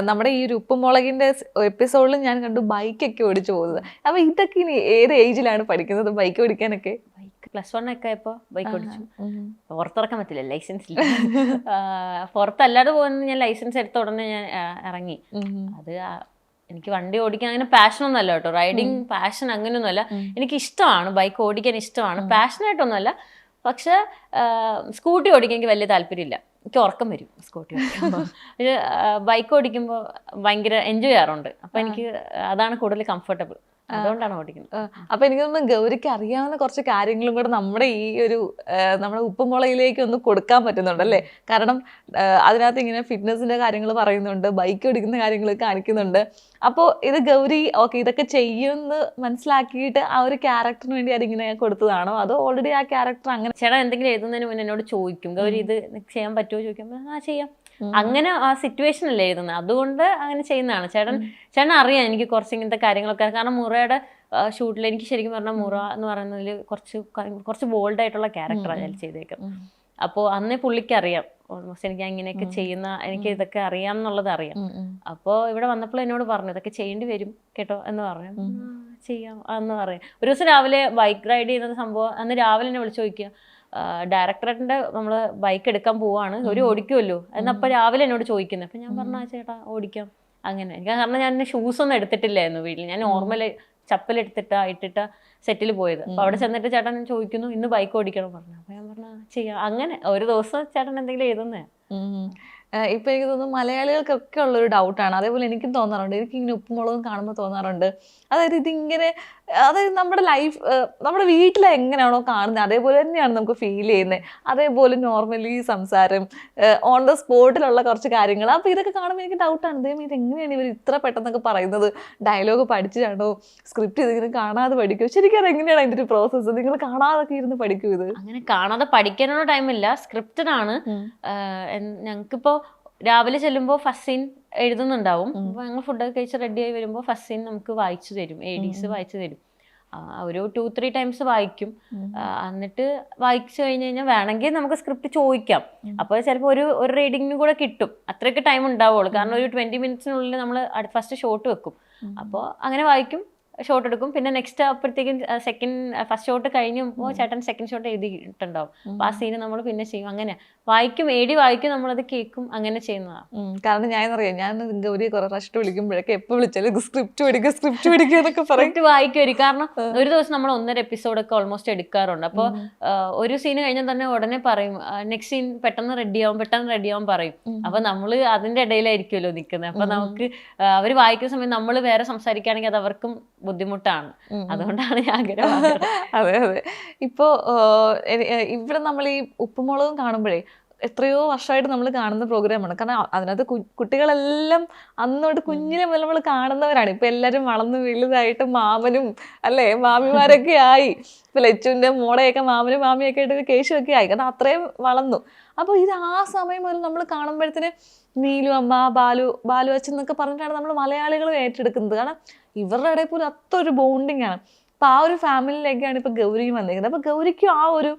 നമ്മുടെ ഈ ഒരു ഉപ്പുമുളകിന്റെ എപ്പിസോഡിൽ ഞാൻ കണ്ടു ബൈക്കൊക്കെ ഓടിച്ചു പോകുന്നത്. അപ്പൊ ഇതൊക്കെ ഇനി ഏത് ഏജിലാണ് പഠിക്കുന്നത് ബൈക്ക് ഓടിക്കാനൊക്കെ? +1 ഒക്കെ ആയപ്പോ ബൈക്ക് ഓടിച്ചു. പുറത്തിറക്കാൻ പറ്റില്ല, ലൈസൻസ് ഇല്ല. പുറത്തല്ലാതെ പോകുന്ന ഞാൻ ലൈസൻസ് എടുത്ത ഉടനെ ഞാൻ ഇറങ്ങി. അത് എനിക്ക് വണ്ടി ഓടിക്കാൻ അങ്ങനെ പാഷനൊന്നും അല്ല കേട്ടോ, റൈഡിങ് പാഷൻ അങ്ങനെയൊന്നുമല്ല. എനിക്ക് ഇഷ്ടമാണ് ബൈക്ക് ഓടിക്കാൻ ഇഷ്ടമാണ്, പാഷനായിട്ടൊന്നുമല്ല. പക്ഷെ സ്കൂട്ടി ഓടിക്കാൻ എനിക്ക് വലിയ താല്പര്യമില്ല, എനിക്ക് ഉറക്കം വരും സ്കൂട്ടി ഓടിക്കുമ്പോൾ. ബൈക്ക് ഓടിക്കുമ്പോൾ ഭയങ്കര എൻജോയ് ചെയ്യാറുണ്ട്. അപ്പം എനിക്ക് അതാണ് കൂടുതൽ കംഫർട്ടബിൾ. അതുകൊണ്ടാണ് ഓടിക്കുന്നത്. അപ്പൊ എനിക്ക് തോന്നുന്നു ഗൗരിക്ക് അറിയാവുന്ന കുറച്ച് കാര്യങ്ങളും കൂടെ നമ്മുടെ ഈ ഒരു നമ്മുടെ ഉപ്പുമുളകിലേക്ക് ഒന്ന് കൊടുക്കാൻ പറ്റുന്നുണ്ട് അല്ലേ? കാരണം അതിനകത്ത് ഇങ്ങനെ ഫിറ്റ്നസിന്റെ കാര്യങ്ങൾ പറയുന്നുണ്ട്, ബൈക്ക് ഓടിക്കുന്ന കാര്യങ്ങൾ കാണിക്കുന്നുണ്ട്. അപ്പോൾ ഇത് ഗൗരി ഓക്കെ ഇതൊക്കെ ചെയ്യുമെന്ന് മനസ്സിലാക്കിയിട്ട് ആ ഒരു ക്യാരക്ടറിന് വേണ്ടി അതിങ്ങനെ കൊടുത്തതാണോ, അതോ ഓൾറെഡി ആ ക്യാരക്ടർ അങ്ങനെ? ചേട്ടൻ എന്തെങ്കിലും എഴുതുന്നതിന് മുന്നേ എന്നോട് ചോദിക്കും, ഗൗരി ഇത് ചെയ്യാൻ പറ്റുമോ ചോദിക്കുമ്പോൾ ആ ചെയ്യാം, അങ്ങനെ ആ സിറ്റുവേഷൻ അല്ലേ എഴുതുന്നത്, അതുകൊണ്ട് അങ്ങനെ ചെയ്യുന്നതാണ്. ചേട്ടൻ അറിയാം എനിക്ക് കുറച്ച് ഇങ്ങനത്തെ കാര്യങ്ങളൊക്കെ. കാരണം മുറയുടെ ഷൂട്ടിൽ എനിക്ക് ശരിക്കും പറഞ്ഞാൽ മുറ എന്ന് പറയുന്നതിൽ കുറച്ച് ബോൾഡ് ആയിട്ടുള്ള ക്യാരക്ടറാണ് ഞാൻ ചെയ്തേക്കുന്നത്. അപ്പോൾ അന്നേ പുള്ളിക്ക് അറിയാം ഓൾമോസ്റ്റ് എനിക്ക് അങ്ങനെയൊക്കെ ചെയ്യുന്ന, എനിക്ക് ഇതൊക്കെ അറിയാം എന്നുള്ളത് അറിയാം. അപ്പോൾ ഇവിടെ വന്നപ്പോൾ എന്നോട് പറഞ്ഞു ഇതൊക്കെ ചെയ്യേണ്ടി വരും കേട്ടോ എന്ന് പറഞ്ഞു. ചെയ്യാം എന്ന് പറയാം. ഒരു ദിവസം രാവിലെ ബൈക്ക് റൈഡ് ചെയ്യുന്ന സംഭവം, അന്ന് രാവിലെ എന്നെ വിളിച്ചു ചോദിക്കുക, ഡയറക്ടറിന്റെ നമ്മൾ ബൈക്ക് എടുക്കാൻ പോവാണ്, ഒരു ഓടിക്കുമല്ലോ എന്നപ്പോൾ രാവിലെ എന്നോട് ചോദിക്കുന്നത്. അപ്പം ഞാൻ പറഞ്ഞു ചേട്ടാ ഓടിക്കാം അങ്ങനെ. എനിക്ക് കാരണം ഞാൻ ഷൂസ് ഒന്നും എടുത്തിട്ടില്ലായിരുന്നു വീട്ടിൽ, ഞാൻ നോർമൽ ഇട്ടിട്ട സെറ്റിൽ പോയത്. അപ്പോൾ അവിടെ ചെന്നിട്ട് ചേട്ടൻ ചോദിക്കുന്നു ഇന്ന് ബൈക്ക് ഓടിക്കണം പറഞ്ഞു. അപ്പോൾ ഞാൻ പറഞ്ഞു ചെയ്യാം. അങ്ങനെ ഒരു ദിവസം ചേട്ടൻ എന്തെങ്കിലും എഴുതുന്നേ. ഇപ്പൊ എനിക്ക് തോന്നുന്നു മലയാളികൾക്കൊക്കെ ഉള്ളൊരു ഡൗട്ടാണ്, അതേപോലെ എനിക്കും തോന്നാറുണ്ട്, എനിക്കിങ്ങനെ ഉപ്പുമുളകും കാണുമ്പോൾ തോന്നാറുണ്ട്, അതായത് ഇതിങ്ങനെ അതായത് നമ്മുടെ ലൈഫ് നമ്മുടെ വീട്ടിൽ എങ്ങനെയാണോ കാണുന്നത് അതേപോലെ തന്നെയാണ് നമുക്ക് ഫീൽ ചെയ്യുന്നത്. അതേപോലെ നോർമലി സംസാരം, ഓൺ ദ സ്പോട്ടിലുള്ള കുറച്ച് കാര്യങ്ങൾ. അപ്പോൾ ഇതൊക്കെ കാണുമ്പോൾ എനിക്ക് ഡൗട്ടാണ്, ദൈവം ഇതെങ്ങനെയാണ് ഇവർ ഇത്ര പെട്ടെന്നൊക്കെ പറയുന്നത്? ഡയലോഗ് പഠിച്ചിട്ടാണോ, സ്ക്രിപ്റ്റ് ഇതിങ്ങനെ കാണാതെ പഠിക്കുമോ? ശരിക്കും അതെങ്ങനെയാണ് അതിൻ്റെ ഒരു പ്രോസസ്സ്? നിങ്ങൾ കാണാതൊക്കെ ഇരുന്ന് പഠിക്കും ഇത്? അങ്ങനെ കാണാതെ പഠിക്കാനുള്ള ടൈമില്ല, സ്ക്രിപ്റ്റഡ് ആണ്. ഞങ്ങൾക്കിപ്പോൾ രാവിലെ ചെല്ലുമ്പോൾ ഫസ്റ്റ് സീൻ എഴുതുന്നുണ്ടാവും. അപ്പോൾ ഞങ്ങൾ ഫുഡൊക്കെ കഴിച്ച് റെഡിയായി വരുമ്പോൾ ഫസ്റ്റ് സീൻ നമുക്ക് വായിച്ചു തരും, ADs വായിച്ചു തരും. ഒരു 2-3 ടൈംസ് വായിക്കും. എന്നിട്ട് വായിച്ചു കഴിഞ്ഞ് കഴിഞ്ഞാൽ വേണമെങ്കിൽ നമുക്ക് സ്ക്രിപ്റ്റ് ചോദിക്കാം. അപ്പോൾ ചിലപ്പോൾ ഒരു റീഡിങ്ങിനും കൂടെ കിട്ടും. അത്രയൊക്കെ ടൈം ഉണ്ടാവുള്ളൂ. കാരണം ഒരു 20 മിനിറ്റ്സിനുള്ളിൽ നമ്മൾ ഫസ്റ്റ് ഷോട്ട് വെക്കും. അപ്പോൾ അങ്ങനെ വായിക്കും, ഷോട്ട് എടുക്കും. പിന്നെ നെക്സ്റ്റ് അപ്പോഴത്തേക്കും ഫസ്റ്റ് ഷോട്ട് കഴിഞ്ഞപ്പോൾ ചേട്ടൻ സെക്കൻഡ് ഷോട്ട് എഴുതിയിട്ടുണ്ടാവും. അപ്പോൾ ആ സീന് നമ്മൾ പിന്നെ ചെയ്യും. അങ്ങനെ വായിക്കും, AD വായിക്കും, നമ്മളത് കേൾക്കും, അങ്ങനെ ചെയ്യുന്നതാണ്. കാരണം ഞാൻ ഗൗരിയെ കുറെ പ്രാവശ്യം വിളിക്കുമ്പോഴൊക്കെ എപ്പോൾ വിളിച്ചാലും സ്ക്രിപ്റ്റ് പഠിക്കുക എന്നൊക്കെ പറയും. വായിക്കുമായിരിക്കും. കാരണം ഒരു ദിവസം നമ്മൾ 1.5 എപ്പിസോഡൊക്കെ ഓൾമോസ്റ്റ് എടുക്കാറുണ്ട്. അപ്പോൾ ഒരു സീന് കഴിഞ്ഞാൽ തന്നെ ഉടനെ പറയും നെക്സ്റ്റ് സീൻ പെട്ടെന്ന് റെഡിയാവും പറയും. അപ്പോൾ നമ്മൾ അതിൻ്റെ ഇടയിലായിരിക്കുമല്ലോ നിൽക്കുന്നത്. അപ്പോൾ നമുക്ക് അവർ വായിക്കുന്ന സമയത്ത് നമ്മൾ വേറെ സംസാരിക്കുകയാണെങ്കിൽ അത് അവർക്കും ബുദ്ധിമുട്ടാണ്. അതുകൊണ്ടാണ് ഞാൻ അങ്ങനെ. അതെ. ഇപ്പോ ഇവിടെ നമ്മൾ ഈ ഉപ്പുമുളകും കാണുമ്പോഴേ എത്രയോ വർഷമായിട്ട് നമ്മൾ കാണുന്ന പ്രോഗ്രാമാണ്. കാരണം അതിനകത്ത് കുട്ടികളെല്ലാം അന്നോട്ട് കുഞ്ഞിനെ മുതൽ നമ്മൾ കാണുന്നവരാണ്. ഇപ്പൊ എല്ലാവരും വളർന്നു വലുതായിട്ട് മാമനും അല്ലേ മാമിമാരൊക്കെ ആയി. ഇപ്പൊ ലച്ചുവിന്റെ മോളെയൊക്കെ മാമനും മാമിയൊക്കെ ആയിട്ട് കേശുവൊക്കെ ആയി. കാരണം അത്രയും വളർന്നു. അപ്പോൾ ഇത് ആ സമയം മുതൽ നമ്മൾ കാണുമ്പോഴത്തേന് നീലു അമ്മ, ബാലു അച്ഛൻ എന്നൊക്കെ പറഞ്ഞിട്ടാണ് നമ്മൾ മലയാളികൾ ഏറ്റെടുക്കുന്നത്. കാരണം ഇവരുടെ ഇടയിൽ പോലും അത്രയൊരു ബോണ്ടിങ് ആണ്. അപ്പൊ ആ ഒരു ഫാമിലിയിലേക്കാണ് ഇപ്പൊ ഗൗരിയും വന്നിരിക്കുന്നത്. അപ്പൊ ഗൗരിക്കും ആ ഒരു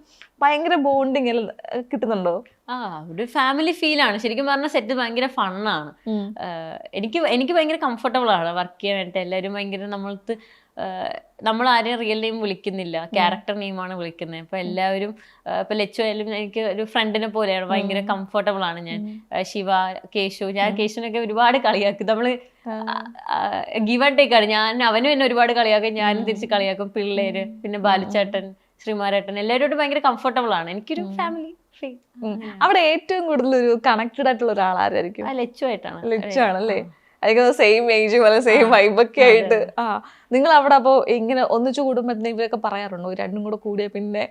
ഭയങ്കര ബോണ്ടിങ് കിട്ടുന്നുണ്ടോ? ഒരു ഫാമിലി ഫീലാണ്. ശരിക്കും പറഞ്ഞാൽ സെറ്റ് ഭയങ്കര ഫണ്ണാണ്. എനിക്ക് ഭയങ്കര കംഫർട്ടബിൾ ആണ് വർക്ക് ചെയ്യാൻ വേണ്ടിയിട്ട്. എല്ലാവരും ഭയങ്കര നമ്മൾ ആരെയും റിയൽ നെയിം വിളിക്കുന്നില്ല, ക്യാരക്ടർ നെയിമാണ് വിളിക്കുന്നത്. അപ്പൊ എല്ലാവരും ഇപ്പൊ ലച്ചു ആയാലും എനിക്ക് ഒരു ഫ്രണ്ടിനെ പോലെയാണ്, ഭയങ്കര കംഫർട്ടബിൾ ആണ് ഞാൻ. ശിവ, കേശു, ഞാൻ കേശുവിനൊക്കെ ഒരുപാട് കളിയാക്കും. നമ്മള് ഗിവ് ആൻഡ് ടേക്ക് ആണ്. അവനും എന്നെ ഒരുപാട് കളിയാക്കും, ഞാനും തിരിച്ച് കളിയാക്കും. പിള്ളേര്, പിന്നെ ബാലുച്ചേട്ടൻ, ശ്രീമാരേട്ടൻ, എല്ലാവരോടും ഭയങ്കര കംഫർട്ടബിൾ ആണ്. എനിക്കൊരു ഫാമിലി ഫീൽ. അവിടെ ഏറ്റവും കൂടുതൽ ഒരു കണക്റ്റഡ് ആയിട്ടുള്ള ഒരാളായിരിക്കും? ലച്ചു ആയിട്ടാണ്. ലച്ചു ആണല്ലേ? എനിക്ക് സെയിം ഏജ് പോലെ സെയിം വൈബൊക്കെ ആയിട്ട്. നിങ്ങൾ അവിടെ അപ്പോ ഇങ്ങനെ ഒന്നിച്ചു കൂടുമ്പോഴത്തേക്കും ഇവരൊക്കെ പറയാറുണ്ടോ രണ്ടും കൂടെ കൂടിയ പിന്നെ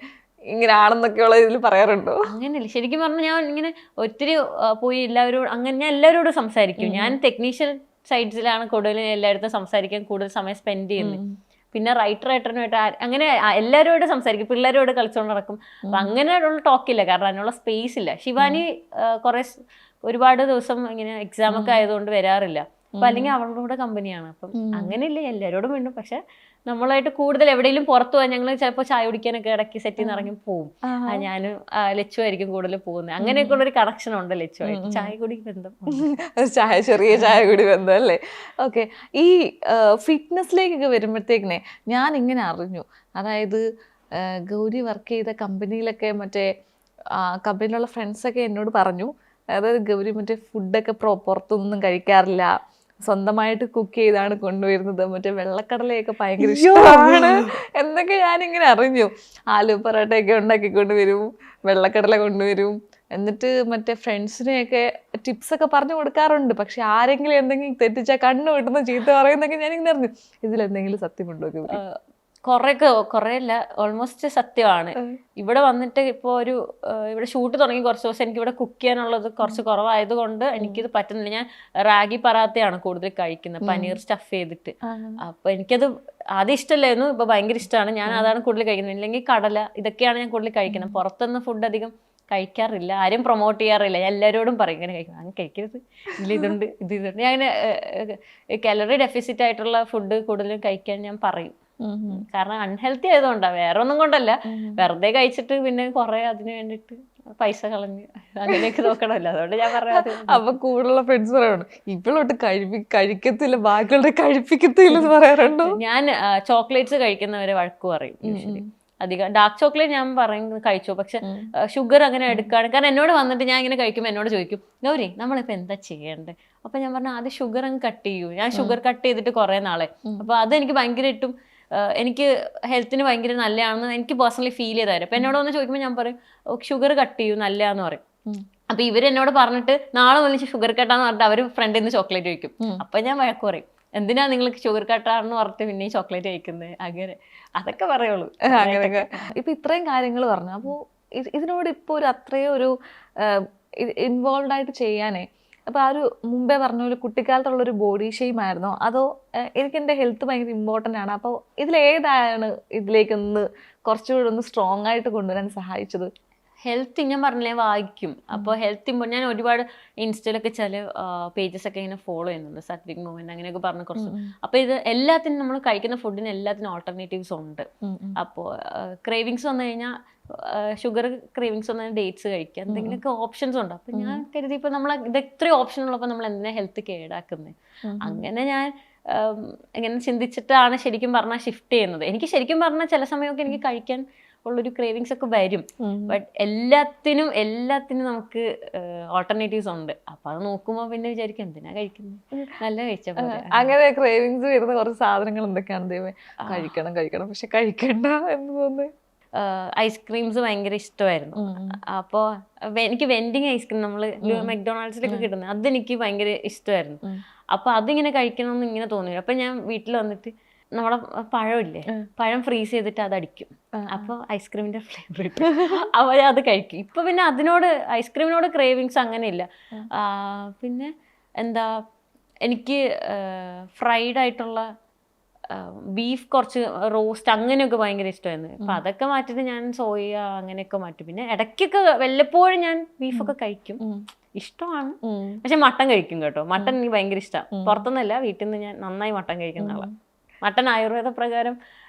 ഇങ്ങനെ ആണെന്നൊക്കെയുള്ള ഇതിൽ പറയാറുണ്ടോ? അങ്ങനെയല്ല. ശരിക്കും പറഞ്ഞാൽ ഞാൻ ഇങ്ങനെ ഒത്തിരി പോയി എല്ലാവരോടും ഞാൻ എല്ലാവരോടും സംസാരിക്കും. ഞാൻ ടെക്നീഷ്യൻ സൈഡ്സിലാണ് കൂടുതൽ എല്ലായിടത്തും സംസാരിക്കാൻ കൂടുതൽ സമയം സ്പെൻഡ് ചെയ്യുന്നത്. പിന്നെ റൈറ്ററായിട്ട് അങ്ങനെ എല്ലാവരോടും സംസാരിക്കും, പിള്ളേരോട് കളിച്ചുകൊണ്ട് നടക്കും. അപ്പം അങ്ങനെയുള്ള ടോക്കില്ല, കാരണം അതിനുള്ള സ്പേസ് ഇല്ല. ശിവാനി ഒരുപാട് ദിവസം ഇങ്ങനെ എക്സാം ഒക്കെ ആയതുകൊണ്ട് വരാറില്ല. അപ്പൊ അല്ലെങ്കിൽ അവളുടെ കൂടെ കമ്പനിയാണ്. അപ്പം അങ്ങനെയില്ല, എല്ലാവരോടും വേണ്ടും. പക്ഷെ നമ്മളായിട്ട് കൂടുതൽ എവിടെയെങ്കിലും പുറത്തു പോകാൻ ഞങ്ങൾ ചിലപ്പോൾ ചായ കുടിക്കാനൊക്കെ ഇടയ്ക്ക് സെറ്റിൽ നിന്ന് ഇറങ്ങി പോവും. ഞാനും ലച്ചു ആയിരിക്കും കൂടുതൽ പോകുന്നത്. അങ്ങനെയൊക്കെ ഉള്ളൊരു കണക്ഷൻ ഉണ്ട് ലച്ചുമായിട്ട്. ചായ കുടി ബന്ധം, ചെറിയ ചായ കുടി ബന്ധം അല്ലേ? ഓക്കെ. ഈ ഫിറ്റ്നസ്സിലേക്കൊക്കെ വരുമ്പോഴത്തേക്കിനെ ഞാൻ ഇങ്ങനെ അറിഞ്ഞു, അതായത് ഗൗരി വർക്ക് ചെയ്ത കമ്പനിയിലൊക്കെ മറ്റേ കമ്പനിയിലുള്ള ഫ്രണ്ട്സൊക്കെ എന്നോട് പറഞ്ഞു, അതായത് ഗൗരി മറ്റേ ഫുഡൊക്കെ പുറത്തൊന്നും കഴിക്കാറില്ല, സ്വന്തമായിട്ട് കുക്ക് ചെയ്താണ് കൊണ്ടുവരുന്നത്, മറ്റേ വെള്ളക്കടലയൊക്കെ ഭയങ്കര ഇഷ്ടമാണ് എന്നൊക്കെ ഞാനിങ്ങനെ അറിഞ്ഞു. ആലു പൊറോട്ടയൊക്കെ ഉണ്ടാക്കിക്കൊണ്ട് വരും, വെള്ളക്കടല കൊണ്ടുവരും, എന്നിട്ട് മറ്റേ ഫ്രണ്ട്സിനെയൊക്കെ ടിപ്സ് ഒക്കെ പറഞ്ഞു കൊടുക്കാറുണ്ട്. പക്ഷെ ആരെങ്കിലും എന്തെങ്കിലും തെറ്റിച്ചാൽ കണ്ണു വിട്ടുന്ന ചീത്ത പറയുന്നൊക്കെ ഞാനിങ്ങനെ അറിഞ്ഞു. ഇതിലെന്തെങ്കിലും സത്യമുണ്ടോ ഗൗരി? കുറേയല്ല, ഓൾമോസ്റ്റ് സത്യമാണ്. ഇവിടെ വന്നിട്ട് ഇപ്പോൾ ഇവിടെ ഷൂട്ട് തുടങ്ങി കുറച്ച് ദിവസം എനിക്ക് ഇവിടെ കുക്ക് ചെയ്യാനുള്ളത് കുറച്ച് കുറവായതുകൊണ്ട് എനിക്കിത് പറ്റുന്നില്ല. ഞാൻ റാഗി പറാത്തയാണ് കൂടുതൽ കഴിക്കുന്നത്, പനീർ സ്റ്റഫ് ചെയ്തിട്ട്. അപ്പൊ എനിക്കത് ആദ്യം ഇഷ്ടമല്ലായിരുന്നു, ഇപ്പൊ ഭയങ്കര ഇഷ്ടമാണ്. ഞാൻ അതാണ് കൂടുതൽ കഴിക്കുന്നത്. ഇല്ലെങ്കിൽ കടല, ഇതൊക്കെയാണ് ഞാൻ കൂടുതൽ കഴിക്കുന്നത്. പുറത്തുനിന്ന് ഫുഡ് അധികം കഴിക്കാറില്ല, ആരും പ്രൊമോട്ട് ചെയ്യാറില്ല. ഞാൻ എല്ലാവരോടും പറയും ഇങ്ങനെ കഴിക്കണം, അങ്ങനെ കഴിക്കരുത്, ഇതുണ്ട്. ഞാൻ അങ്ങനെ കാലറി ഡെഫിസിറ്റ് ആയിട്ടുള്ള ഫുഡ് കൂടുതലും കഴിക്കാൻ ഞാൻ പറയും. കാരണം അൺഹെൽത്തി ആയതുകൊണ്ടാ, വേറെ ഒന്നും കൊണ്ടല്ല. വെറുതെ കഴിച്ചിട്ട് പിന്നെ കുറെ അതിന് വേണ്ടിട്ട് പൈസ കളഞ്ഞ് അങ്ങനെയൊക്കെ നോക്കണമല്ലോ, അതുകൊണ്ട് ഞാൻ പറയാം. അപ്പൊ കൂടുതലുള്ള ഫ്രണ്ട്സ് പറയണം ഇവളോട്ട് കഴിക്കത്തില്ല, ബാക്കിയുള്ള കഴിപ്പിക്കത്തില്ല എന്ന് പറയാറുണ്ടോ? ഞാൻ ചോക്ലേറ്റ്സ് കഴിക്കുന്നവരെ വഴക്ക് പറയും യൂഷ്വലി. അധികം ഡാർക്ക് ചോക്ലേറ്റ് ഞാൻ പറയും കഴിച്ചു, പക്ഷെ ഷുഗർ അങ്ങനെ എടുക്കുകയാണ്. കാരണം എന്നോട് വന്നിട്ട് ഞാൻ ഇങ്ങനെ കഴിക്കുമ്പോൾ എന്നോട് ചോദിക്കും, ഗൗരി നമ്മളിപ്പോൾ എന്താ ചെയ്യേണ്ടത്? അപ്പം ഞാൻ പറഞ്ഞു ആദ്യം ഷുഗർ അങ്ങ് കട്ട് ചെയ്യൂ. ഞാൻ ഷുഗർ കട്ട് ചെയ്തിട്ട് കുറേ നാളെ. അപ്പോൾ അതെനിക്ക് ഭയങ്കരമായിട്ടും എനിക്ക് ഹെൽത്തിന് ഭയങ്കര നല്ലതാണെന്ന് എനിക്ക് പേഴ്സണലി ഫീൽ ചെയ്തായിരുന്നു. അപ്പം എന്നോട് വന്ന് ചോദിക്കുമ്പോൾ ഞാൻ പറയും ഷുഗർ കട്ട് ചെയ്യൂ, നല്ലതാന്ന് പറയും. അപ്പം ഇവരെന്നോട് പറഞ്ഞിട്ട് നാളെ വന്നിട്ട് ഷുഗർ കട്ടാന്ന് പറഞ്ഞിട്ട് അവർ ഫ്രണ്ടിൽ നിന്ന് ചോക്ലേറ്റ് കഴിക്കും. അപ്പം ഞാൻ വഴക്ക് പറയും, എന്തിനാ നിങ്ങൾക്ക് ഷുഗർ കട്ടാണെന്ന് പറഞ്ഞിട്ട് പിന്നെ ചോക്ലേറ്റ് കഴിക്കുന്നത്? അങ്ങനെ അതൊക്കെ പറയുള്ളൂ. അങ്ങനെയൊക്കെ ഇപ്പൊ ഇത്രയും കാര്യങ്ങൾ പറഞ്ഞു. അപ്പോൾ ഇതിനോട് ഇപ്പോൾ ഒരു അത്രയും ഒരു ഇൻവോൾവ് ആയിട്ട് ചെയ്യാനേ, അപ്പോൾ ആ ഒരു മുമ്പേ പറഞ്ഞ ഒരു കുട്ടിക്കാലത്തുള്ളൊരു ബോഡി ഷെയിം ആയിരുന്നോ, അതോ എനിക്ക് എൻ്റെ ഹെൽത്ത് ഭയങ്കര ഇമ്പോർട്ടൻ്റ് ആണ്, അപ്പോൾ ഇതിലേതാണ് ഇതിലേക്കൊന്ന് കുറച്ചുകൂടി ഒന്ന് സ്ട്രോങ് ആയിട്ട് കൊണ്ടുവരാൻ സഹായിച്ചത്? ഹെൽത്ത് ഞാൻ പറഞ്ഞില്ലേ, വായിക്കും. അപ്പോൾ ഹെൽത്ത് ഞാൻ ഒരുപാട് ഇൻസ്റ്റയിലൊക്കെ ചില പേജസ് ഒക്കെ ഇങ്ങനെ ഫോളോ ചെയ്യുന്നുണ്ട്, സാത്വിക് മൂവ്മെന്റ് അങ്ങനെയൊക്കെ പറഞ്ഞ കുറച്ച്. അപ്പോൾ ഇത് എല്ലാത്തിനും നമ്മൾ കഴിക്കുന്ന ഫുഡിന് എല്ലാത്തിനും ഓൾട്ടർനേറ്റീവ്സ് ഉണ്ട്. അപ്പോൾ ക്രേവിങ്സ് വന്നു കഴിഞ്ഞാൽ ഷുഗർ ക്രേവിങ്സ് വന്നാൽ ഡേറ്റ്സ് കഴിക്കുക, എന്തെങ്കിലുമൊക്കെ ഓപ്ഷൻസ് ഉണ്ട്. അപ്പം ഞാൻ കരുതി ഇപ്പോൾ നമ്മൾ ഇത് ഇത്രയും ഓപ്ഷൻ ഉള്ളപ്പോൾ നമ്മൾ എന്തിനാ ഹെൽത്ത് കേടാക്കുന്നത്? അങ്ങനെ ഞാൻ ഇങ്ങനെ ചിന്തിച്ചിട്ടാണ് ശരിക്കും പറഞ്ഞാൽ ഷിഫ്റ്റ് ചെയ്യുന്നത്. എനിക്ക് ശരിക്കും പറഞ്ഞാൽ ചില സമയമൊക്കെ എനിക്ക് കഴിക്കാൻ ഉള്ളൊരു ക്രേവിങ്സ് ഒക്കെ വരും. ബട്ട് എല്ലാത്തിനും നമുക്ക് ഓൾട്ടർനേറ്റീവ്സ് ഉണ്ട്. അപ്പൊ അത് നോക്കുമ്പോൾ പിന്നെ വിചാരിക്കും എന്തിനാ കഴിക്കുന്നത്, നല്ല കഴിച്ച പോലെ. അങ്ങനെ ക്രേവിങ്സ് വരുന്ന കുറച്ച് സാധനങ്ങൾ എന്തൊക്കെയാണ് ദൈവമേ? കഴിക്കണം പക്ഷെ കഴിക്കണ്ട എന്ന് തോന്നുന്നു. ഐസ്ക്രീംസ് ഭയങ്കര ഇഷ്ടമായിരുന്നു. അപ്പോൾ എനിക്ക് വെൻഡിങ് ഐസ്ക്രീം നമ്മൾ മെക്ഡൊണാൾഡ്സിലൊക്കെ കിട്ടുന്നത് അതെനിക്ക് ഭയങ്കര ഇഷ്ടമായിരുന്നു. അപ്പൊ അതിങ്ങനെ കഴിക്കണമെന്ന് ഇങ്ങനെ തോന്നില്ല. അപ്പൊ ഞാൻ വീട്ടിൽ വന്നിട്ട് നമ്മളെ പഴമില്ലേ, പഴം ഫ്രീസ് ചെയ്തിട്ട് അതടിക്കും. അപ്പോൾ ഐസ്ക്രീമിന്റെ ഫ്ലേവർ കിട്ടും, അവർ അത് കഴിക്കും. ഇപ്പൊ പിന്നെ അതിനോട് ഐസ്ക്രീമിനോട് ക്രേവിങ്സ് അങ്ങനെയില്ല. പിന്നെ എന്താ, എനിക്ക് ഫ്രൈഡ് ആയിട്ടുള്ള ബീഫ് കുറച്ച് റോസ്റ്റ് അങ്ങനെയൊക്കെ ഭയങ്കര ഇഷ്ടമായിരുന്നു. അപ്പൊ അതൊക്കെ മാറ്റിട്ട് ഞാൻ സോയ അങ്ങനെയൊക്കെ മാറ്റും. പിന്നെ ഇടയ്ക്കൊക്കെ വല്ലപ്പോഴും ഞാൻ ബീഫൊക്കെ കഴിക്കും, ഇഷ്ടമാണ്. പക്ഷെ മട്ടൻ കഴിക്കും കേട്ടോ. മട്ടൻ എനിക്ക് ഭയങ്കര ഇഷ്ടമാണ്. പുറത്തുനിന്നല്ല, വീട്ടിൽ നിന്ന് ഞാൻ നന്നായി മട്ടൻ കഴിക്കുന്ന ആളാണ്. മട്ടൻ ആയുർവേദ പ്രകാരം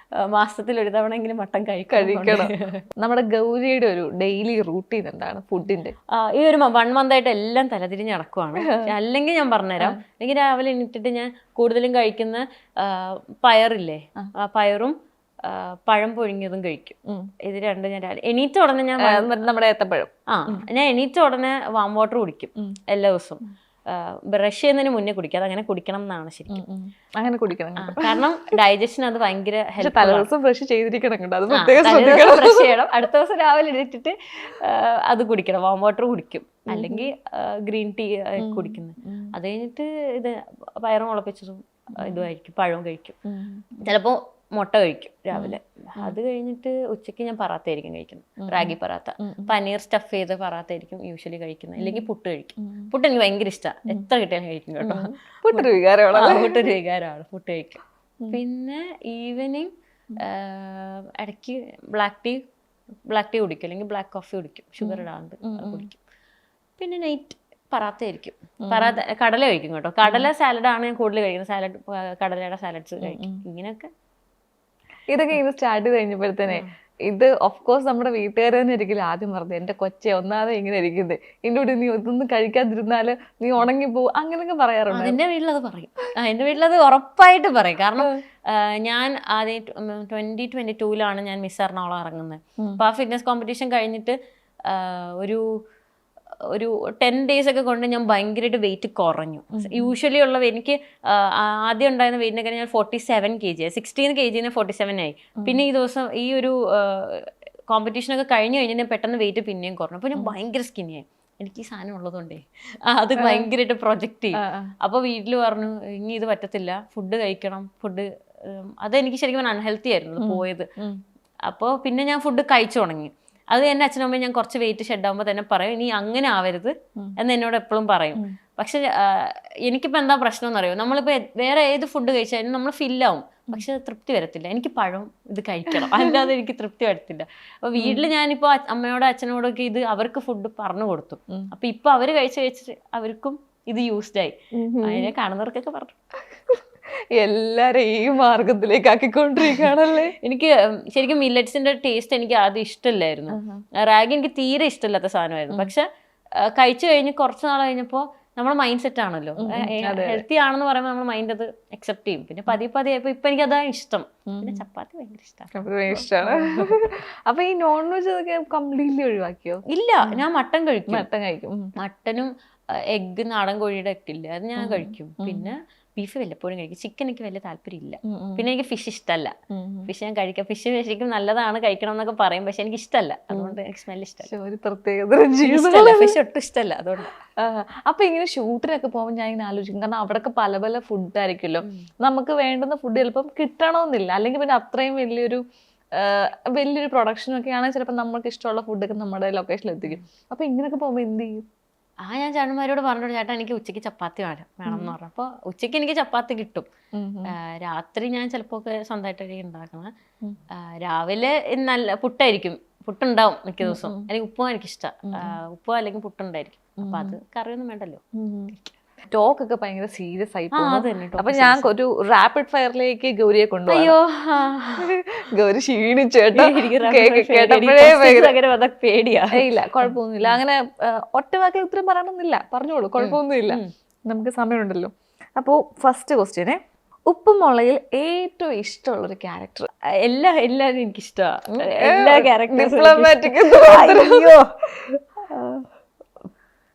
മാസത്തിൽ ഒരു തവണയെങ്കിലും മട്ടൻ കഴിക്കണം. നമ്മുടെ ഗൗരിയുടെ ഒരു ഡെയിലി റൂട്ടീൻ എന്താണ് ഫുഡിന്റെ? ഈ ഒരു 1 month ആയിട്ട് എല്ലാം തലതിരിഞ്ഞ് നടക്കുവാണ്. അല്ലെങ്കിൽ ഞാൻ പറഞ്ഞുതരാം. അല്ലെങ്കിൽ രാവിലെ എണീറ്റിട്ട് ഞാൻ കൂടുതലും കഴിക്കുന്ന പയറില്ലേ, പയറും പഴം പുഴുങ്ങിയതും കഴിക്കും. ഇത് രണ്ടും ഞാൻ രാവിലെ എണീറ്റ ഉടനെ നമ്മുടെ ഏത്തപ്പഴം ഞാൻ എണീറ്റ ഉടനെ വാം വാട്ടർ കുടിക്കും എല്ലാ ദിവസവും. ബ്രഷ് ചെയ്യുന്നതിന് മുന്നേ കുടിക്കുക, അതങ്ങനെ കുടിക്കണം എന്നാണ് ശരിക്കും. അങ്ങനെ കുടിക്കണം, കാരണം ഡൈജഷൻ അത് ഭയങ്കര ബ്രഷ് ചെയ്തിരിക്കണം. ബ്രഷ് ചെയ്യണം, അടുത്ത ദിവസം രാവിലെ എണീറ്റിട്ട് അത് കുടിക്കണം, വാം വാട്ടർ കുടിക്കും, അല്ലെങ്കിൽ ഗ്രീൻ ടീ കുടിക്കുന്നത്. അത് കഴിഞ്ഞിട്ട് ഇത് പയറ് മുളപ്പിച്ചതും ഇതുമായിരിക്കും, പഴവും കഴിക്കും. ചിലപ്പോൾ മുട്ട കഴിക്കും രാവിലെ. അത് കഴിഞ്ഞിട്ട് ഉച്ചയ്ക്ക് ഞാൻ പറാത്ത ആയിരിക്കും കഴിക്കുന്നത്, റാഗി പറാത്ത. പനീർ സ്റ്റഫ് ചെയ്ത് പറാത്ത ആയിരിക്കും യൂഷ്വലി കഴിക്കുന്നത്. ഇല്ലെങ്കിൽ പുട്ട് കഴിക്കും. പുട്ട് എനിക്ക് ഭയങ്കര ഇഷ്ടമാണ്, എത്ര കിട്ടിയാലും കഴിക്കും കേട്ടോ. പുട്ടൊരു വികാരമാണ്, പുട്ട് കഴിക്കും. പിന്നെ ഈവനിങ് ഇടയ്ക്ക് ബ്ലാക്ക് ടീ കുടിക്കും, അല്ലെങ്കിൽ ബ്ലാക്ക് കോഫി കുടിക്കും, ഷുഗർ ഇടാണ്ട് കുടിക്കും. പിന്നെ നൈറ്റ് പറാത്ത ആയിരിക്കും. പറാത്ത കടല കഴിക്കും കേട്ടോ. കടല സാലഡാണ് ഞാൻ കൂടുതൽ കഴിക്കുന്നത്. സാലഡ്, കടലയുടെ സാലഡ്സ് കഴിക്കും. ഇങ്ങനെയൊക്കെ ഇതൊക്കെ ഇങ്ങനെ സ്റ്റാർട്ട് ചെയ്ത് കഴിഞ്ഞപ്പോഴത്തേനെ ഇത് ഓഫ് കോഴ്സ് നമ്മുടെ വീട്ടുകാർ തന്നെ ആയിരിക്കില്ല ആദ്യം പറഞ്ഞത്, എന്റെ കൊച്ചെ ഒന്നാതെ ഇങ്ങനെ ഇരിക്കുന്നത്, എന്നോട് നീ ഇതൊന്നും കഴിക്കാതിരുന്നാല് നീ ഉണങ്ങിപ്പോവും, അങ്ങനെയൊക്കെ പറയാറുണ്ട്. എന്റെ വീട്ടിലത് പറയും, എന്റെ വീട്ടിലത് ഉറപ്പായിട്ട് പറയും. കാരണം ഞാൻ ആദ്യം 2022 ഞാൻ മിസ് എറണാകുളം ഇറങ്ങുന്നത്. അപ്പൊ ആ ഫിറ്റ്നസ് കോമ്പറ്റീഷൻ കഴിഞ്ഞിട്ട് ഒരു 10 days ഒക്കെ കൊണ്ട് ഞാൻ ഭയങ്കരമായിട്ട് വെയിറ്റ് കുറഞ്ഞു. യൂഷ്വലി ഉള്ള എനിക്ക് ആദ്യം ഉണ്ടായിരുന്ന വെയിറ്റിനൊക്കെ ഞാൻ 47 kg, 16 kg 47 ആയി. പിന്നെ ഈ ദിവസം ഈ ഒരു കോമ്പറ്റീഷനൊക്കെ കഴിഞ്ഞ് കഴിഞ്ഞാൽ പെട്ടെന്ന് വെയിറ്റ് പിന്നെയും കുറഞ്ഞു. അപ്പോൾ ഞാൻ ഭയങ്കര സ്കിന്നിയായി. എനിക്ക് ഈ സാധനം ഉള്ളതുകൊണ്ടേ അത് ഭയങ്കരമായിട്ട് പ്രൊജക്റ്റ് ചെയ്യും. അപ്പോൾ വീട്ടിൽ പറഞ്ഞു ഇനി ഇത് പറ്റത്തില്ല, ഫുഡ് കഴിക്കണം, ഫുഡ് അതെനിക്ക് ശരിക്കും അൺഹെൽത്തി ആയിരുന്നു പോയത്. അപ്പോൾ പിന്നെ ഞാൻ ഫുഡ് കഴിച്ചു തുടങ്ങി. അത് എൻ്റെ അച്ഛനും അമ്മയും ഞാൻ കുറച്ച് വെയിറ്റ് ഷെഡാകുമ്പോൾ തന്നെ പറയും ഇനി അങ്ങനെ ആവരുത് എന്ന് എന്നോട് എപ്പോഴും പറയും. പക്ഷെ എനിക്കിപ്പോൾ എന്താ പ്രശ്നം എന്നറിയോ, നമ്മളിപ്പോൾ വേറെ ഏത് ഫുഡ് കഴിച്ചാലും നമ്മൾ ഫില്ലാവും, പക്ഷെ തൃപ്തി വരത്തില്ല. എനിക്ക് പഴം ഇത് കഴിക്കണം, അല്ലാതെ എനിക്ക് തൃപ്തി വരത്തില്ല. അപ്പോൾ വീട്ടിൽ ഞാനിപ്പോൾ അമ്മയോടും അച്ഛനോടൊക്കെ ഇത് അവർക്ക് ഫുഡ് പറഞ്ഞു കൊടുത്തു. അപ്പോൾ ഇപ്പോൾ അവർ കഴിച്ചിട്ട് അവർക്കും ഇത് യൂസ്ഡ് ആയി. അതിനെ കാണുന്നവർക്കൊക്കെ പറഞ്ഞു എല്ലാരും ഈ മാർഗത്തിലേക്ക് ആക്കിക്കൊണ്ടിരിക്കുകയാണല്ലേ. എനിക്ക് ശരിക്കും മില്ലറ്റ്സിന്റെ ടേസ്റ്റ് എനിക്ക് ആദ്യം ഇഷ്ടമില്ലായിരുന്നു. റാഗി എനിക്ക് തീരെ ഇഷ്ടമില്ലാത്ത സാധനമായിരുന്നു. പക്ഷെ കഴിച്ചു കഴിഞ്ഞ് കുറച്ച് നാൾ കഴിഞ്ഞപ്പോൾ നമ്മുടെ മൈൻഡ് സെറ്റ് ആണല്ലോ, ഹെൽത്തി ആണെന്ന് പറയുമ്പോൾ നമ്മൾ മൈൻഡ് അത് അക്സെപ്റ്റ് ചെയ്യും. പിന്നെ പതിയെ ആയപ്പോൾ ഇപ്പൊ എനിക്ക് അതാണ് ഇഷ്ടം. പിന്നെ ചപ്പാത്തി ഭയങ്കര ഇഷ്ടമാണ്. അപ്പൊ ഈ നോൺ വെജ് ഒക്കെ കംപ്ലീറ്റ്ലി ഒഴിവാക്കിയോ? ഇല്ല, ഞാൻ മട്ടൻ കഴിക്കും. മട്ടനും എഗ്ഗ്, നാടൻ കോഴിയുടെ ഒക്കെ ഇല്ല, അത് ഞാൻ കഴിക്കും. പിന്നെ ബീഫ് വല്ലപ്പോഴും കഴിക്കും. ചിക്കൻ എനിക്ക് വലിയ താല്പര്യമില്ല. പിന്നെ എനിക്ക് ഫിഷ് ഇഷ്ടമല്ല. ഫിഷ് ഞാൻ കഴിക്കാം. ഫിഷ് ശരിക്കും നല്ലതാണ്, കഴിക്കണം എന്നൊക്കെ പറയും, പക്ഷെ എനിക്ക് ഇഷ്ടമല്ല. അതുകൊണ്ട് എനിക്ക് സ്മെൽ ഇഷ്ടമല്ല. ഫിഷ് ഒട്ടും ഇഷ്ടമല്ല. അതുകൊണ്ട് അപ്പൊ ഇങ്ങനെ ഷൂട്ടിനൊക്കെ പോകുമ്പോൾ ഞാൻ ഇങ്ങനെ ആലോചിക്കും, കാരണം അവിടെയൊക്കെ പല പല ഫുഡ് ആയിരിക്കുമല്ലോ, നമുക്ക് വേണ്ടുന്ന ഫുഡ് ചിലപ്പം കിട്ടണമെന്നില്ല, അല്ലെങ്കിൽ പിന്നെ അത്രയും വലിയൊരു പ്രൊഡക്ഷനൊക്കെ ആണെങ്കിൽ ചിലപ്പോൾ നമുക്ക് ഇഷ്ടമുള്ള ഫുഡൊക്കെ നമ്മുടെ ലൊക്കേഷനിൽ എത്തിക്കും. അപ്പൊ ഇങ്ങനെയൊക്കെ പോകുമ്പോൾ എന്ത് ചെയ്യും? ഞാൻ ചേട്ടന്മാരോട് പറഞ്ഞോളൂ, ചേട്ടാ എനിക്ക് ഉച്ചയ്ക്ക് ചപ്പാത്തി വേണം എന്ന് പറഞ്ഞു. അപ്പോൾ ഉച്ചയ്ക്ക് എനിക്ക് ചപ്പാത്തി കിട്ടും. രാത്രി ഞാൻ ചിലപ്പോൾ ഒക്കെ സ്വന്തമായിട്ടൊക്കെ ഉണ്ടാക്കണം. രാവിലെ നല്ല പുട്ടായിരിക്കും, പുട്ടുണ്ടാവും മിക്ക ദിവസവും. അല്ലെങ്കിൽ ഉപ്പും എനിക്കിഷ്ടം, ഉപ്പോ അല്ലെങ്കിൽ പുട്ടുണ്ടായിരിക്കും. അപ്പൊ അത് കറിയൊന്നും വേണ്ടല്ലോ. ടോക്ക് ഒക്കെ ഭയങ്കര സീരിയസ് ആയി പോകും. അപ്പൊ ഞാൻ ഒരു റാപ്പിഡ് ഫയറിലേക്ക് ഗൗരിയെ കൊണ്ടുപോയി. ഗൗരി ക്ഷീണിച്ചേട്ടാ, പേടിയാ. ഇല്ല, കുഴപ്പമൊന്നുമില്ല. അങ്ങനെ ഒറ്റവാക്കിൽ ഉത്തരം പറയണമെന്നില്ല, പറഞ്ഞോളൂ, കുഴപ്പമൊന്നുമില്ല, നമുക്ക് സമയമുണ്ടല്ലോ. അപ്പോ ഫസ്റ്റ് ക്വസ്റ്റ്യനെ, ഉപ്പുമുളകിൽ ഏറ്റവും ഇഷ്ടമുള്ളൊരു ക്യാരക്ടർ? എല്ലാരും എനിക്കിഷ്ടമാണ്, എല്ലാ ക്യാരക്ടേഴ്സും.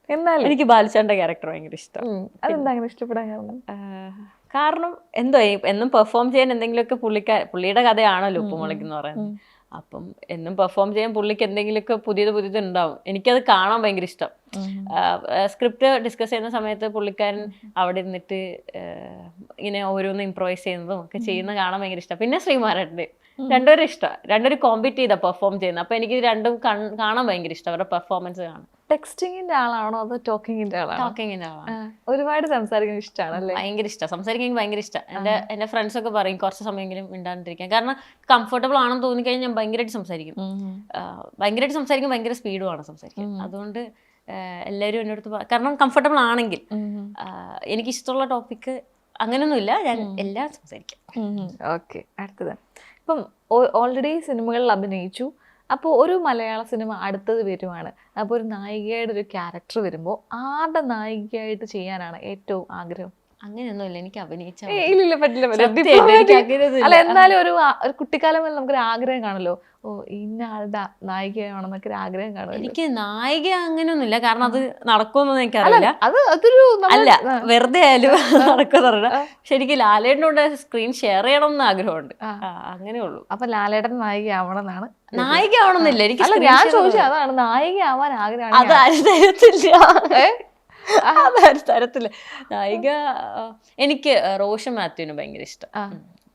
എന്നാലും എനിക്ക് ബാലുചാന്റെ ക്യാരക്ടർ ഭയങ്കര ഇഷ്ടം. അതെന്താ അങ്ങനെ ഇഷ്ടപ്പെടാൻ കാരണം എന്തോ എന്നും പെർഫോം ചെയ്യാൻ എന്തെങ്കിലുമൊക്കെ പുള്ളിയുടെ കഥയാണല്ലോ ഉപ്പുമുളക് എന്ന് പറയുന്നത്. അപ്പം എന്നും പെർഫോം ചെയ്യാൻ പുള്ളിക്ക് എന്തെങ്കിലുമൊക്കെ പുതിയത് ഉണ്ടാവും. എനിക്കത് കാണാൻ ഭയങ്കര ഇഷ്ടം. സ്ക്രിപ്റ്റ് ഡിസ്കസ് ചെയ്യുന്ന സമയത്ത് പുള്ളിക്കാരൻ അവിടെ ഇരുന്നിട്ട് ഇങ്ങനെ ഓരോന്ന് ഇംപ്രൂവൈസ് ചെയ്യുന്നതും ഒക്കെ ചെയ്യുന്ന കാണാൻ ഭയങ്കര ഇഷ്ടം. പിന്നെ ശ്രീമാരൻ്റെ രണ്ടുപേരും ഇഷ്ടമാണ്. രണ്ടുപേരും കോമ്പീറ്റ് ചെയ്താ പെർഫോം ചെയ്യുന്നത്. അപ്പൊ എനിക്ക് രണ്ടും കാണാൻ ഭയങ്കര ഇഷ്ടം, അവരുടെ പെർഫോമൻസ് കാണാൻ. ടെക്സ്റ്റിങ്ങിന്റെ ആളാണോ അതോ ടോക്കിങ്ങിന്റെ ആളാണോ? ടോക്കിങ്ങിന്റെ ആളാണ്. ഒരുപാട് സംസാരിക്കാൻ ഇഷ്ടമാണല്ലേ? ഭയങ്കര ഇഷ്ടം, സംസാരിക്കാൻ എനിക്ക് ഭയങ്കര ഇഷ്ടം. എന്റെ ഫ്രണ്ട്സ് ഒക്കെ പറയും കുറച്ച് സമയമെങ്കിലും മിണ്ടാണ്ടിരിക്കാൻ. കാരണം കംഫർട്ടബിൾ ആണെന്ന് തോന്നിക്കഴിഞ്ഞാൽ ഞാൻ ഭയങ്കരമായിട്ട് സംസാരിക്കും. ഭയങ്കര സ്പീഡുമാണ് സംസാരിക്കാൻ. അതുകൊണ്ട് എല്ലാവരും എൻ്റെ അടുത്ത് കാരണം കംഫർട്ടബിൾ ആണെങ്കിൽ, എനിക്കിഷ്ടമുള്ള ടോപ്പിക്ക് അങ്ങനെയൊന്നുമില്ല, ഞാൻ എല്ലാം സംസാരിക്കാം. ഓക്കെ, അടുത്തത്. ഇപ്പം ഓൾറെഡി സിനിമകളിൽ അഭിനയിച്ചു. അപ്പോൾ ഒരു മലയാള സിനിമ അടുത്തത് വരുവാണ്. അപ്പോൾ ഒരു നായികയുടെ ഒരു ക്യാരക്ടർ വരുമ്പോൾ ആരുടെ നായികയായിട്ട് ചെയ്യാനാണ് ഏറ്റവും ആഗ്രഹം? അങ്ങനെയൊന്നുമില്ല, എനിക്ക് അഭിനയിച്ചാൽ ഇല്ല, പറ്റില്ല. അല്ല, എന്നാലും ഒരു കുട്ടിക്കാലം മുതൽ നമുക്കൊരു ആഗ്രഹം കാണല്ലോ, ഓ ഇന്ന ആളുടെ നായികയാണെന്നൊക്കെ ഒരു ആഗ്രഹം കാണും. എനിക്ക് നായിക അങ്ങനെയൊന്നുമില്ല, കാരണം അത് നടക്കുമെന്നൊന്നും എനിക്കറിയില്ല. അതൊരു അല്ല, വെറുതെ ആയാലും നടക്കുമെന്നറിയില്ല. പക്ഷെ എനിക്ക് ലാലേട്ടനോട് സ്ക്രീൻ ഷെയർ ചെയ്യണം എന്ന് ആഗ്രഹമുണ്ട്, അങ്ങനെ ഉള്ളൂ. അപ്പൊ ലാലേട്ടൻ നായിക ആവണം എന്നാണ്? നായിക ആവണമെന്നില്ല എനിക്ക്. ഞാൻ ചോദിച്ചത് അതാണ്, നായിക ആവാൻ ആഗ്രഹം. അത് ആരും തരത്തില്ല, അതാരും തരത്തില്ല. നായിക എനിക്ക് റോഷൻ മാത്യുവിന് ഭയങ്കര ഇഷ്ടം.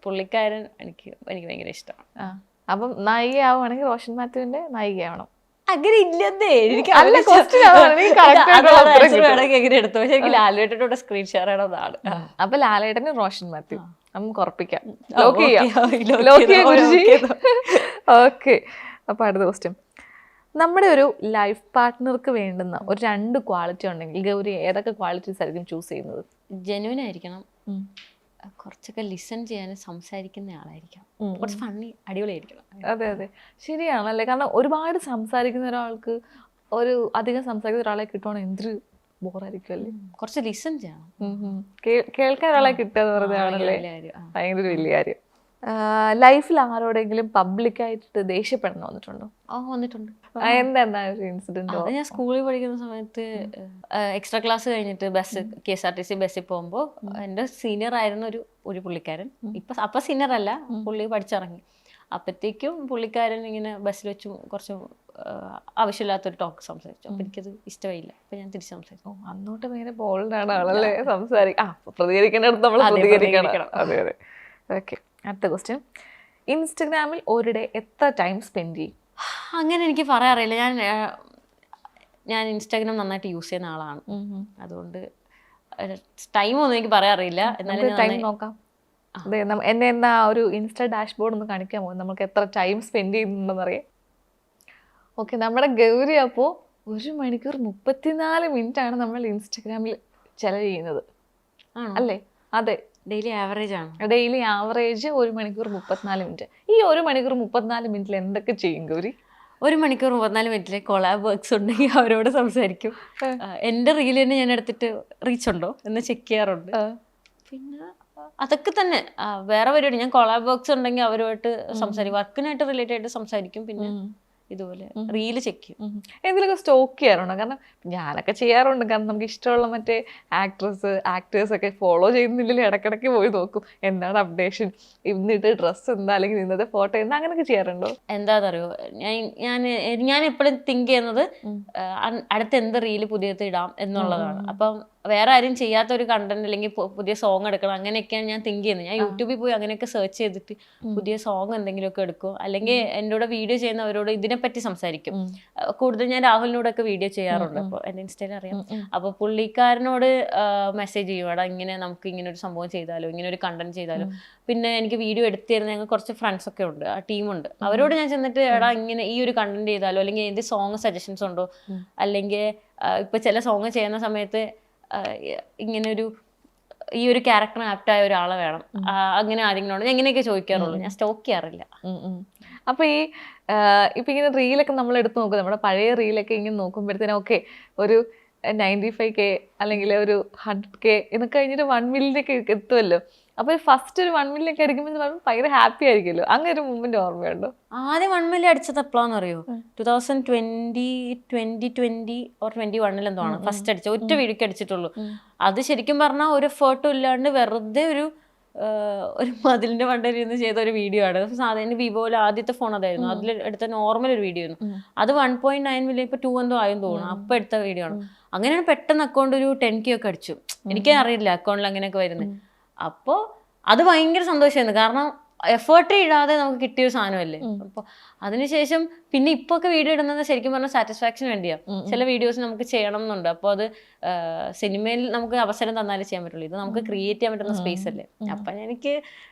പുള്ളിക്കാരൻ എനിക്ക് ഭയങ്കര ഇഷ്ടമാണ്. അപ്പം നായിക ആവുകയാണെങ്കിൽ റോഷൻ മാത്യുവിന്റെ നായികയാവണം? അങ്ങനെ ഇല്ലെന്നേ, എനിക്ക് എങ്ങനെ എടുത്തു. പക്ഷെ എനിക്ക് ലാലേട്ടനോട് സ്ക്രീൻ ഷെയർ ചെയ്യണമെന്നാണ്. അപ്പൊ ലാലേട്ടന് റോഷൻ മാത്യു നമുക്ക് ഉറപ്പിക്കാം. ഓക്കെ, അപ്പൊ അടുത്ത ക്വസ്റ്റ്യൻ. നമ്മുടെ ഒരു ലൈഫ് പാർട്ട്ണർക്ക് വേണ്ടുന്ന ഒരു 2 ക്വാളിറ്റി ഉണ്ടെങ്കിൽ ഗൗരി ഏതൊക്കെ ക്വാളിറ്റീസ് ആയിരിക്കും ചൂസ് ചെയ്യുന്നത്? ജെന്യൂൻ ആയിരിക്കണം, കുറച്ചൊക്കെ ലിസൺ ചെയ്യാനും സംസാരിക്കുന്ന ആളായിരിക്കണം, കുറച്ച് ഫണ്ണി അടിപൊളിയായിരിക്കണം. അതെ, ശരിയാണല്ലേ. കാരണം ഒരുപാട് സംസാരിക്കുന്ന ഒരാൾക്ക് അധികം സംസാരിക്കുന്ന ഒരാളെ കിട്ടുവാണെങ്കിൽ എന്തൊരു ബോറായിരിക്കും അല്ലേ. കുറച്ച് ലിസൺ ചെയ്യണം, കേൾക്കാൻ ഒരാളെ കിട്ടുക എന്ന് പറഞ്ഞാണല്ലേ ഭയങ്കര വലിയ കാര്യം. ലൈഫിൽ ആരോടെങ്കിലും പബ്ലിക്കായിട്ട് ദേഷ്യപ്പെടണം വന്നിട്ടുണ്ടോ? വന്നിട്ടുണ്ട്. എന്താ ഒരു ഇൻസിഡന്റ്? ഞാൻ സ്കൂളിൽ പഠിക്കുന്ന സമയത്ത് എക്സ്ട്രാ ക്ലാസ് കഴിഞ്ഞിട്ട് KSRTC ബസ്സിൽ പോകുമ്പോൾ എൻ്റെ സീനിയർ ആയിരുന്ന ഒരു പുള്ളിക്കാരൻ, അപ്പൊ സീനിയർ അല്ല, പുള്ളി പഠിച്ചിറങ്ങി. അപ്പോഴത്തേക്കും പുള്ളിക്കാരൻ ഇങ്ങനെ ബസ്സിൽ വെച്ചും കുറച്ച് ആവശ്യമില്ലാത്തൊരു ടോക്ക് സംസാരിച്ചു. അപ്പം എനിക്കത് ഇഷ്ടമായില്ല. അപ്പം ഞാൻ തിരിച്ച് സംസാരിച്ചു. അന്നോട്ട് ഭയങ്കര ബോൾഡാണ് ആളല്ലേ സംസാരിക്കാം. പ്രതികരിക്കേണ്ടടുത്ത് നമ്മൾ പ്രതികരിക്കണം. അതെ അതെ. ഓക്കെ, അടുത്ത ക്വസ്റ്റ്യൻ. ഇൻസ്റ്റഗ്രാമിൽ ഒരിടെ എത്ര ടൈം സ്പെൻഡ് ചെയ്യും? അങ്ങനെ എനിക്ക് പറയാറില്ല. ഞാൻ ഇൻസ്റ്റാഗ്രാം നന്നായിട്ട് യൂസ് ചെയ്യുന്ന ആളാണ്. അതുകൊണ്ട് ടൈമൊന്നും എനിക്ക് പറയാറില്ല. എന്നാലും ടൈം നോക്കാം. അതെ, എന്നെ എന്താ ഒരു ഇൻസ്റ്റ ഡാഷ്ബോർഡ് ഒന്ന് കാണിക്കാമോ? നമുക്ക് എത്ര ടൈം സ്പെൻഡ് ചെയ്യുന്നുണ്ടെന്ന് അറിയാം. ഓക്കെ, നമ്മുടെ ഗൗരി അപ്പോൾ 1 മണിക്കൂർ 34 മിനിറ്റ് ആണ് നമ്മൾ ഇൻസ്റ്റഗ്രാമിൽ ചെലവ് ചെയ്യുന്നത് അല്ലേ? അതെ, ഡെയിലി ആവറേജ് ആണ്. ഡെയിലി ആവറേജ് 1 മണിക്കൂർ 34 മിനിറ്റ്. ഈ 1 മണിക്കൂർ 34 മിനിറ്റിൽ എന്തൊക്കെ ചെയ്യും ഗൗരി? 1 മണിക്കൂർ 34 മിനിറ്റിലെ കൊളാബ് വർക്ക്സ് ഉണ്ടെങ്കിൽ അവരോട് സംസാരിക്കും. എൻ്റെ റീൽ തന്നെ ഞാൻ എടുത്തിട്ട് റീച്ച് ഉണ്ടോ എന്ന് ചെക്ക് ചെയ്യാറുണ്ട്. പിന്നെ അതൊക്കെ തന്നെ. വേറെ പരിപാടി, ഞാൻ കൊളാബ് വർക്ക്സ് ഉണ്ടെങ്കിൽ അവരുമായിട്ട് സംസാരിക്കും, വർക്കിനായിട്ട് റിലേറ്റഡ് ആയിട്ട് സംസാരിക്കും. പിന്നെ ഇതുപോലെ റീല് ചെക്ക് ചെയ്യും. എന്തെങ്കിലുമൊക്കെ സ്റ്റോക്ക് ചെയ്യാറുണ്ടോ? കാരണം ഞാനൊക്കെ ചെയ്യാറുണ്ട്. കാരണം നമുക്ക് ഇഷ്ടമുള്ള മറ്റേ ആക്ടേഴ്സ് ഒക്കെ ഫോളോ ചെയ്യുന്നില്ലല്ലോ, ഇടയ്ക്കിടയ്ക്ക് പോയി നോക്കും എന്താണ് അപ്ഡേഷൻ, ഇന്നിട്ട് ഡ്രസ്സ് എന്താ, അല്ലെങ്കിൽ ഇന്നത്തെ ഫോട്ടോ എന്താ, അങ്ങനെയൊക്കെ ചെയ്യാറുണ്ടോ? എന്താണെന്നറിയോ, ഞാൻ എപ്പോഴും തിങ്ക് ചെയ്യുന്നത് അടുത്ത എന്ത് റീല് പുതിയത് ഇടാം എന്നുള്ളതാണ്. അപ്പം വേറെ ആരും ചെയ്യാത്ത ഒരു കണ്ടന്റ് അല്ലെങ്കിൽ പുതിയ സോങ് എടുക്കണം, അങ്ങനെയൊക്കെയാണ് ഞാൻ തിങ്ക് ചെയ്യുന്നത്. ഞാൻ യൂട്യൂബിൽ പോയി അങ്ങനെയൊക്കെ സെർച്ച് ചെയ്തിട്ട് പുതിയ സോങ് എന്തെങ്കിലുമൊക്കെ എടുക്കും. അല്ലെങ്കിൽ എൻ്റെ കൂടെ വീഡിയോ ചെയ്യുന്നവരോട് ഇതിനെപ്പറ്റി സംസാരിക്കും. കൂടുതൽ ഞാൻ രാഹുലിനോടൊക്കെ വീഡിയോ ചെയ്യാറുണ്ട്. അപ്പോൾ എൻ്റെ ഇൻസ്റ്റയിൽ അറിയാം. അപ്പോൾ പുള്ളിക്കാരനോട് മെസ്സേജ് ചെയ്യും, എടാ ഇങ്ങനെ നമുക്ക് ഇങ്ങനെ ഒരു സംഭവം ചെയ്താലോ, ഇങ്ങനെ ഒരു കണ്ടന്റ് ചെയ്താലോ. പിന്നെ എനിക്ക് വീഡിയോ എടുത്തു തരുന്ന ഞങ്ങൾ കുറച്ച് ഫ്രണ്ട്സ് ഒക്കെ ഉണ്ട്, ആ ടീമുണ്ട്. അവരോട് ഞാൻ ചെന്നിട്ട് എടാ ഇങ്ങനെ ഈ ഒരു കണ്ടന്റ് ചെയ്താലോ, അല്ലെങ്കിൽ എന്ത് സോങ് സജഷൻസ് ഉണ്ടോ, അല്ലെങ്കിൽ ഇപ്പൊ ചില സോങ് ചെയ്യുന്ന സമയത്ത് ഇങ്ങനെ ഈ ഒരു ക്യാരക്ടറിന് ആപ്റ്റായ ഒരാളെ വേണം, അങ്ങനെ ആരെങ്കിലും എങ്ങനെയൊക്കെ ചോദിക്കാറുള്ളൂ. ഞാൻ സ്റ്റോക്ക് ചെയ്യാറില്ല. അപ്പൊ ഇപ്പൊ ഇങ്ങനെ റീലൊക്കെ നമ്മൾ എടുത്ത് നോക്കും, നമ്മുടെ പഴയ റീലൊക്കെ ഇങ്ങനെ നോക്കുമ്പോഴത്തേനും ഓക്കെ ഒരു 95K അല്ലെങ്കിൽ ഒരു 100K എന്നൊക്കെ കഴിഞ്ഞിട്ട് 1 മില്യനൊക്കെ എത്തുമല്ലോ. അപ്പൊ ഫസ്റ്റ് ഒരു 1 മില്യനൊക്കെ അടിക്കുമ്പോൾ ഭയങ്കര ഹാപ്പി ആയിരിക്കുമല്ലോ. അങ്ങനെ ഒരു മൂവ്മെന്റ് ഓർമ്മയുണ്ടോ? ആദ്യം 1 മില്യൺ അടിച്ചത് എപ്പോഴാന്ന് അറിയോ? 2020 or 21 എന്തോ ആണ് ഫസ്റ്റ് അടിച്ചത്. ഒറ്റ വീഡിയോക്ക് അടിച്ചിട്ടുള്ളൂ. അത് ശരിക്കും പറഞ്ഞാൽ ഒരു എഫേർട്ടും ഇല്ലാണ്ട് വെറുതെ ഒരു മതിലിന്റെ മണ്ടയിൽ ചെയ്ത ഒരു വീഡിയോ ആണ്. സാധാരണ വിവോയിലെ ആദ്യത്തെ ഫോൺ അതായിരുന്നു, അതിൽ എടുത്ത നോർമൽ ഒരു വീഡിയോ ആയിരുന്നു. അത് 1.9 മില്യൺ ഇപ്പൊ 2 എന്തോ ആയെന്ന് തോന്നുന്നു. അപ്പൊ എടുത്ത വീഡിയോ ആണ്. അങ്ങനെയാണ് പെട്ടെന്ന് അക്കൗണ്ട് ഒരു 10K ഒക്കെ അടിച്ചു. എനിക്കേ അറിയില്ല അക്കൗണ്ടിൽ അങ്ങനെയൊക്കെ വരുന്നത്. അപ്പോൾ അത് ഭയങ്കര സന്തോഷമായിരുന്നു. കാരണം എഫേർട്ട് ഇടാതെ നമുക്ക് കിട്ടിയൊരു സാധനമല്ലേ. അപ്പോൾ അതിനുശേഷം പിന്നെ ഇപ്പൊ ഒക്കെ വീഡിയോ ഇടുന്നത് ശരിക്കും പറഞ്ഞാൽ സാറ്റിസ്ഫാക്ഷൻ വേണ്ടിയാണ്. ചില വീഡിയോസ് നമുക്ക് ചെയ്യണം എന്നുണ്ട്. അപ്പോൾ അത് സിനിമയിൽ നമുക്ക് അവസരം തന്നാലേ ചെയ്യാൻ പറ്റുള്ളൂ. ഇത് നമുക്ക് ക്രിയേറ്റ് ചെയ്യാൻ പറ്റുന്ന സ്പേസ് അല്ലേ. അപ്പം എനിക്ക്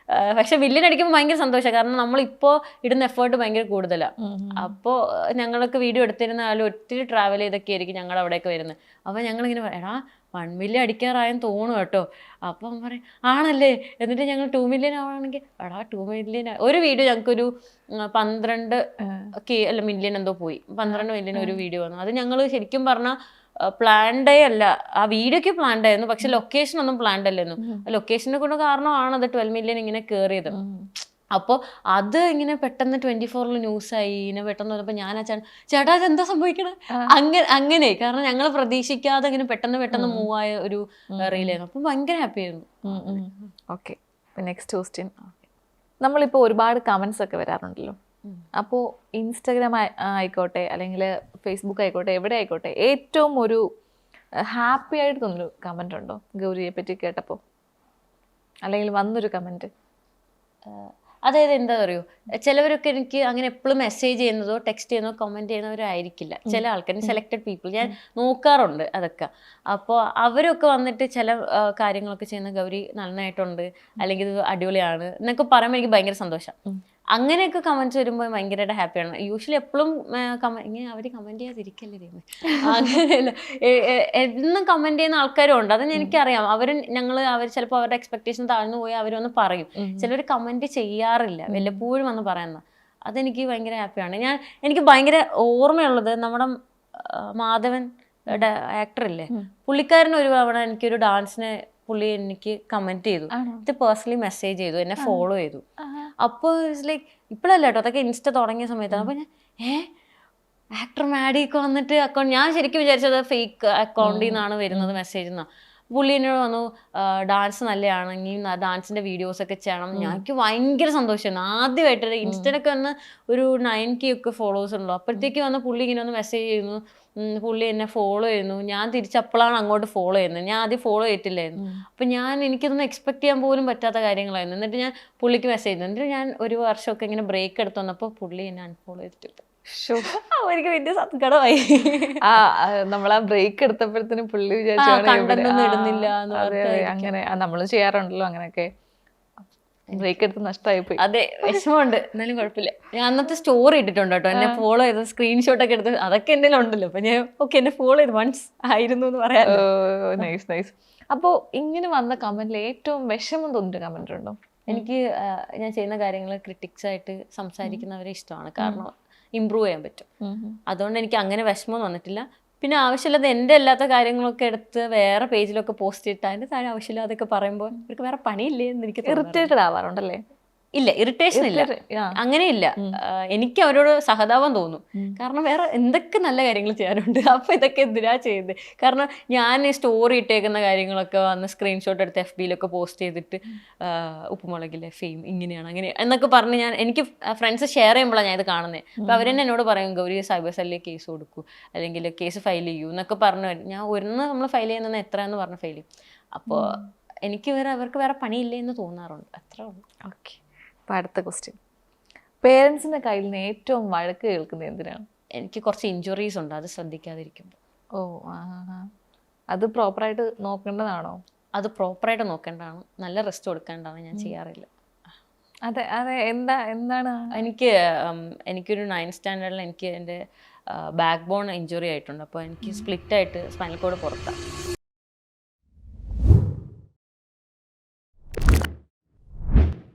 പക്ഷെ വില്യൻ അടിക്കുമ്പോൾ ഭയങ്കര സന്തോഷമാണ്. കാരണം നമ്മളിപ്പോൾ ഇടുന്ന എഫേർട്ട് ഭയങ്കര കൂടുതലാണ്. അപ്പോൾ ഞങ്ങളൊക്കെ വീഡിയോ എടുത്തിരുന്നാലും ഒത്തിരി ട്രാവൽ ചെയ്തൊക്കെ ആയിരിക്കും ഞങ്ങൾ അവിടെയൊക്കെ വരുന്നത്. അപ്പോൾ ഞങ്ങളിങ്ങനെ എടാ 1 മില്യൺ അടിക്കാറായെന്ന് തോന്നുന്നു കേട്ടോ. അപ്പം പറയും ആണല്ലേ. എന്നിട്ട് ഞങ്ങൾ 2 മില്യൺ ആവുകയാണെങ്കിൽ എടാ 2 മില്യൺ ഒരു വീഡിയോ ഞങ്ങൾക്കൊരു 12K അല്ല മില്യൺ എന്തോ പോയി. 12 മില്യൺ ഒരു വീഡിയോ വന്നു. അത് ഞങ്ങൾ ശരിക്കും പറഞ്ഞാൽ പ്ലാൻഡേ അല്ല. ആ വീഡിയോക്ക് പ്ലാൻഡ് ആയിരുന്നു, പക്ഷെ ലൊക്കേഷൻ ഒന്നും പ്ലാൻഡ് അല്ലായിരുന്നു. ലൊക്കേഷനെ കൊണ്ട് കാരണമാണ് അത് 12 മില്യൺ ഇങ്ങനെ കയറിയത്. അപ്പോൾ അത് ഇങ്ങനെ പെട്ടെന്ന് 24 ന്യൂസായി. ഇങ്ങനെ പെട്ടെന്ന് വന്നപ്പോൾ ഞാൻ ചേട്ടാ എന്താ സംഭവിക്കണേ അങ്ങനെ കാരണം ഞങ്ങൾ പ്രതീക്ഷിക്കാതെ ഇങ്ങനെ പെട്ടെന്ന് മൂവ് ആയ ഒരു റീലായിരുന്നു. അപ്പം ഭയങ്കര ഹാപ്പി ആയിരുന്നു. Okay, next question. നമ്മളിപ്പോൾ ഒരുപാട് കമന്റ്സ് ഒക്കെ വരാറുണ്ടല്ലോ. അപ്പോൾ ഇൻസ്റ്റാഗ്രാം ആയിക്കോട്ടെ അല്ലെങ്കിൽ ഫേസ്ബുക്ക് ആയിക്കോട്ടെ എവിടെ ആയിക്കോട്ടെ ഏറ്റവും ഒരു ഹാപ്പി ആയിട്ട് തോന്നുന്നൊരു കമന്റ് ഉണ്ടോ ഗൗരിയെ പറ്റി കേട്ടപ്പോൾ, അല്ലെങ്കിൽ വന്നൊരു കമന്റ്? അതായത് എന്താ പറയുക, ചിലവരൊക്കെ എനിക്ക് അങ്ങനെ എപ്പോഴും മെസ്സേജ് ചെയ്യുന്നതോ ടെക്സ്റ്റ് ചെയ്യുന്നതോ കമൻറ്റ് ചെയ്യുന്നവരായിരിക്കില്ല. ചില ആൾക്കാർ സെലക്റ്റഡ് പീപ്പിൾ ഞാൻ നോക്കാറുണ്ട് അതൊക്കെ. അപ്പോൾ അവരൊക്കെ വന്നിട്ട് ചില കാര്യങ്ങളൊക്കെ ചെയ്യുന്ന ഗൗരി നന്നായിട്ടുണ്ട് അല്ലെങ്കിൽ ഇത് അടിപൊളിയാണ് എന്നൊക്കെ പറയുമ്പോൾ എനിക്ക് ഭയങ്കര സന്തോഷം. അങ്ങനെയൊക്കെ കമന്റ്സ് വരുമ്പോൾ ഭയങ്കരമായിട്ട് ഹാപ്പിയാണ്. യൂഷ്വലി എപ്പോഴും ഇങ്ങനെ അവർ കമൻറ്റ് ചെയ്യാതിരിക്കല്ലേ ചെയ്യുന്നത്. അങ്ങനെയല്ല, എന്നും കമൻറ്റ് ചെയ്യുന്ന ആൾക്കാരും ഉണ്ട്. അതെന്ന് എനിക്കറിയാം. അവർ ചിലപ്പോൾ അവരുടെ എക്സ്പെക്ടേഷൻ താഴ്ന്നു പോയി അവരൊന്ന് പറയും. ചിലർ കമൻറ്റ് ചെയ്യാറില്ല, വല്ലപ്പോഴും വന്ന് പറയുന്നത്. അതെനിക്ക് ഭയങ്കര ഹാപ്പിയാണ്. എനിക്ക് ഭയങ്കര ഓർമ്മയുള്ളത് നമ്മുടെ മാധവൻ ആക്ടറില്ലേ, പുള്ളിക്കാരൻ ഒരു തവണ എനിക്കൊരു ഡാൻസിന് പുള്ളി എനിക്ക് കമന്റ് ചെയ്തു, ഇത് പേഴ്സണലി മെസ്സേജ് ചെയ്തു, എന്നെ ഫോളോ ചെയ്തു. അപ്പോൾ ഇറ്റ്സ് ലൈക്ക് ഇപ്പോഴല്ല കേട്ടോ, അതൊക്കെ ഇൻസ്റ്റ തുടങ്ങിയ സമയത്താണ്. അപ്പോൾ ഞാൻ ആക്ടർ മാഡിയൊക്കെ വന്നിട്ട് അക്കൗണ്ട്, ഞാൻ ശരിക്കും വിചാരിച്ചത് ഫേക്ക് അക്കൗണ്ടിൽ നിന്നാണ് വരുന്നത് മെസ്സേജ് എന്നാണ്. പുള്ളി എന്നോട് വന്നു ഡാൻസ് നല്ലതാണെങ്കിൽ ഡാൻസിന്റെ വീഡിയോസ് ഒക്കെ ചെയ്യണം. എനിക്ക് ഭയങ്കര സന്തോഷമായിരുന്നു. ആദ്യമായിട്ട് ഇൻസ്റ്റയിലൊക്കെ വന്ന് ഒരു 9K ഒക്കെ ഫോളോവേഴ്സ് ഉണ്ടല്ലോ. അപ്പോഴത്തേക്ക് വന്ന് പുള്ളി ഇങ്ങനെ ഒന്ന് മെസ്സേജ് ചെയ്യുന്നു, പുള്ളി എന്നെ ഫോളോ ചെയ്യുന്നു. ഞാൻ തിരിച്ചപ്പോഴാണ് അങ്ങോട്ട് ഫോളോ ചെയ്യുന്നത്. ഞാൻ ആദ്യം ഫോളോ ചെയ്തിട്ടില്ലായിരുന്നു. അപ്പം എനിക്കിതൊന്നും എക്സ്പെക്ട് ചെയ്യാൻ പോലും പറ്റാത്ത കാര്യങ്ങളായിരുന്നു. എന്നിട്ട് ഞാൻ പുള്ളിക്ക് മെസ്സേജ് ചെയ്തു. എന്നിട്ട് ഞാൻ ഒരു വർഷമൊക്കെ ഇങ്ങനെ ബ്രേക്ക് എടുത്ത് വന്നപ്പോൾ പുള്ളി എന്നെ അൺഫോളോ ചെയ്തിട്ടുണ്ട്. എനിക്ക് വലിയ സങ്കടമായി. നമ്മളാ ബ്രേക്ക് എടുത്തപ്പോഴത്തേനും പുള്ളി കണ്ടൊന്നും ഇടുന്നില്ല അങ്ങനെ നമ്മൾ ചെയ്യാറുണ്ടല്ലോ അങ്ങനെയൊക്കെ. ബ്രേക്ക് എടുത്ത് നഷ്ടമായി പോയി. അതെ, വിഷമമുണ്ട്. എന്നാലും കുഴപ്പമില്ല. ഞാൻ അന്നത്തെ സ്റ്റോറി ഇട്ടിട്ടുണ്ട് കേട്ടോ, എന്നെ ഫോളോ ചെയ്ത് സ്ക്രീൻഷോട്ട് ഒക്കെ എടുത്ത്. അതൊക്കെ എൻ്റെ ഉണ്ടല്ലോ. അപ്പൊ ഞാൻ എന്നെ ഫോളോ ചെയ്ത് വൺസ് ആയിരുന്നു എന്ന് പറയാം. Nice nice. അപ്പോൾ ഇങ്ങനെ വന്ന കമന്റിൽ ഏറ്റവും വിഷമം തോന്നിയ കമന്റ് ഉണ്ടോ? എനിക്ക് ഞാൻ ചെയ്യുന്ന കാര്യങ്ങൾ ക്രിട്ടിക്സ് ആയിട്ട് സംസാരിക്കുന്നവരെ ഇഷ്ടമാണ്. കാരണം ഇമ്പ്രൂവ് ചെയ്യാൻ പറ്റും. അതുകൊണ്ട് എനിക്ക് അങ്ങനെ വിഷമം വന്നിട്ടില്ല. പിന്നെ ആവശ്യമില്ലാതെ എൻ്റെ അല്ലാത്ത കാര്യങ്ങളൊക്കെ എടുത്ത് വേറെ പേജിലൊക്കെ പോസ്റ്റ് ചെയ്തിട്ട് അതിൻ്റെ താഴെ ആവശ്യമില്ലാതൊക്കെ പറയുമ്പോൾ ഇവർക്ക് വേറെ പണിയില്ലേ എന്ന് എനിക്ക് ഇറിറ്റേറ്റഡ് ആവാറുണ്ടല്ലേ? ഇല്ല, ഇറിറ്റേഷൻ ഇല്ല, അങ്ങനെയില്ല. എനിക്ക് അവരോട് സഹതാപം തോന്നും. കാരണം വേറെ എന്തൊക്കെ നല്ല കാര്യങ്ങൾ ചെയ്യാനുണ്ട്. അപ്പൊ ഇതൊക്കെ എന്തിനാ ചെയ്യുന്നത്? കാരണം ഞാൻ ഈ സ്റ്റോറി ഇട്ടേക്കുന്ന കാര്യങ്ങളൊക്കെ വന്ന് സ്ക്രീൻഷോട്ട് എടുത്ത് FBയിലൊക്കെ പോസ്റ്റ് ചെയ്തിട്ട് ഉപ്പുമുളകിലെ ഫെയിം ഇങ്ങനെയാണ് അങ്ങനെ എന്നൊക്കെ പറഞ്ഞ് എനിക്ക് ഫ്രണ്ട്സ് ഷെയർ ചെയ്യുമ്പോഴാണ് ഞാൻ ഇത് കാണുന്നത്. അപ്പൊ അവരെന്നെ എന്നോട് പറയും, ഗൗരി സൈബർ സെല്ലിൽ കേസ് കൊടുക്കൂ, അല്ലെങ്കിൽ കേസ് ഫയൽ ചെയ്യൂ എന്നൊക്കെ പറഞ്ഞു. ഞാൻ നമ്മൾ ഫയൽ ചെയ്യുന്നത് എത്രയാന്ന് പറഞ്ഞ് ഫയൽ ചെയ്യും. അപ്പോൾ എനിക്ക് അവർക്ക് വേറെ പണിയില്ലേ എന്ന് തോന്നാറുണ്ട്. അത്രേ ഉള്ളൂ. ഓക്കെ. അപ്പോൾ അടുത്ത ക്വസ്റ്റ്യൻ, പേരൻസിൻ്റെ കയ്യിൽ നിന്ന് ഏറ്റവും വഴക്ക് കേൾക്കുന്നത് എന്തിനാണ്? എനിക്ക് കുറച്ച് ഇഞ്ചുറീസ് ഉണ്ട്, അത് ശ്രദ്ധിക്കാതിരിക്കുമ്പോൾ. അത് പ്രോപ്പറായിട്ട് നോക്കേണ്ടതാണോ? അത് പ്രോപ്പറായിട്ട് നോക്കേണ്ടതാണ്. നല്ല റെസ്റ്റ് കൊടുക്കേണ്ടതാണ്. ഞാൻ ചെയ്യാറില്ല. അതെ അതെ. എന്താണ്? എനിക്കൊരു 9th സ്റ്റാൻഡേർഡിൽ എനിക്ക് എൻ്റെ ബാക്ക് ബോൺ ഇഞ്ചുറി ആയിട്ടുണ്ട്. അപ്പോൾ എനിക്ക് സ്പ്ലിറ്റ് ആയിട്ട് സ്പൈനൽ കോഡ് പുറത്താണ്.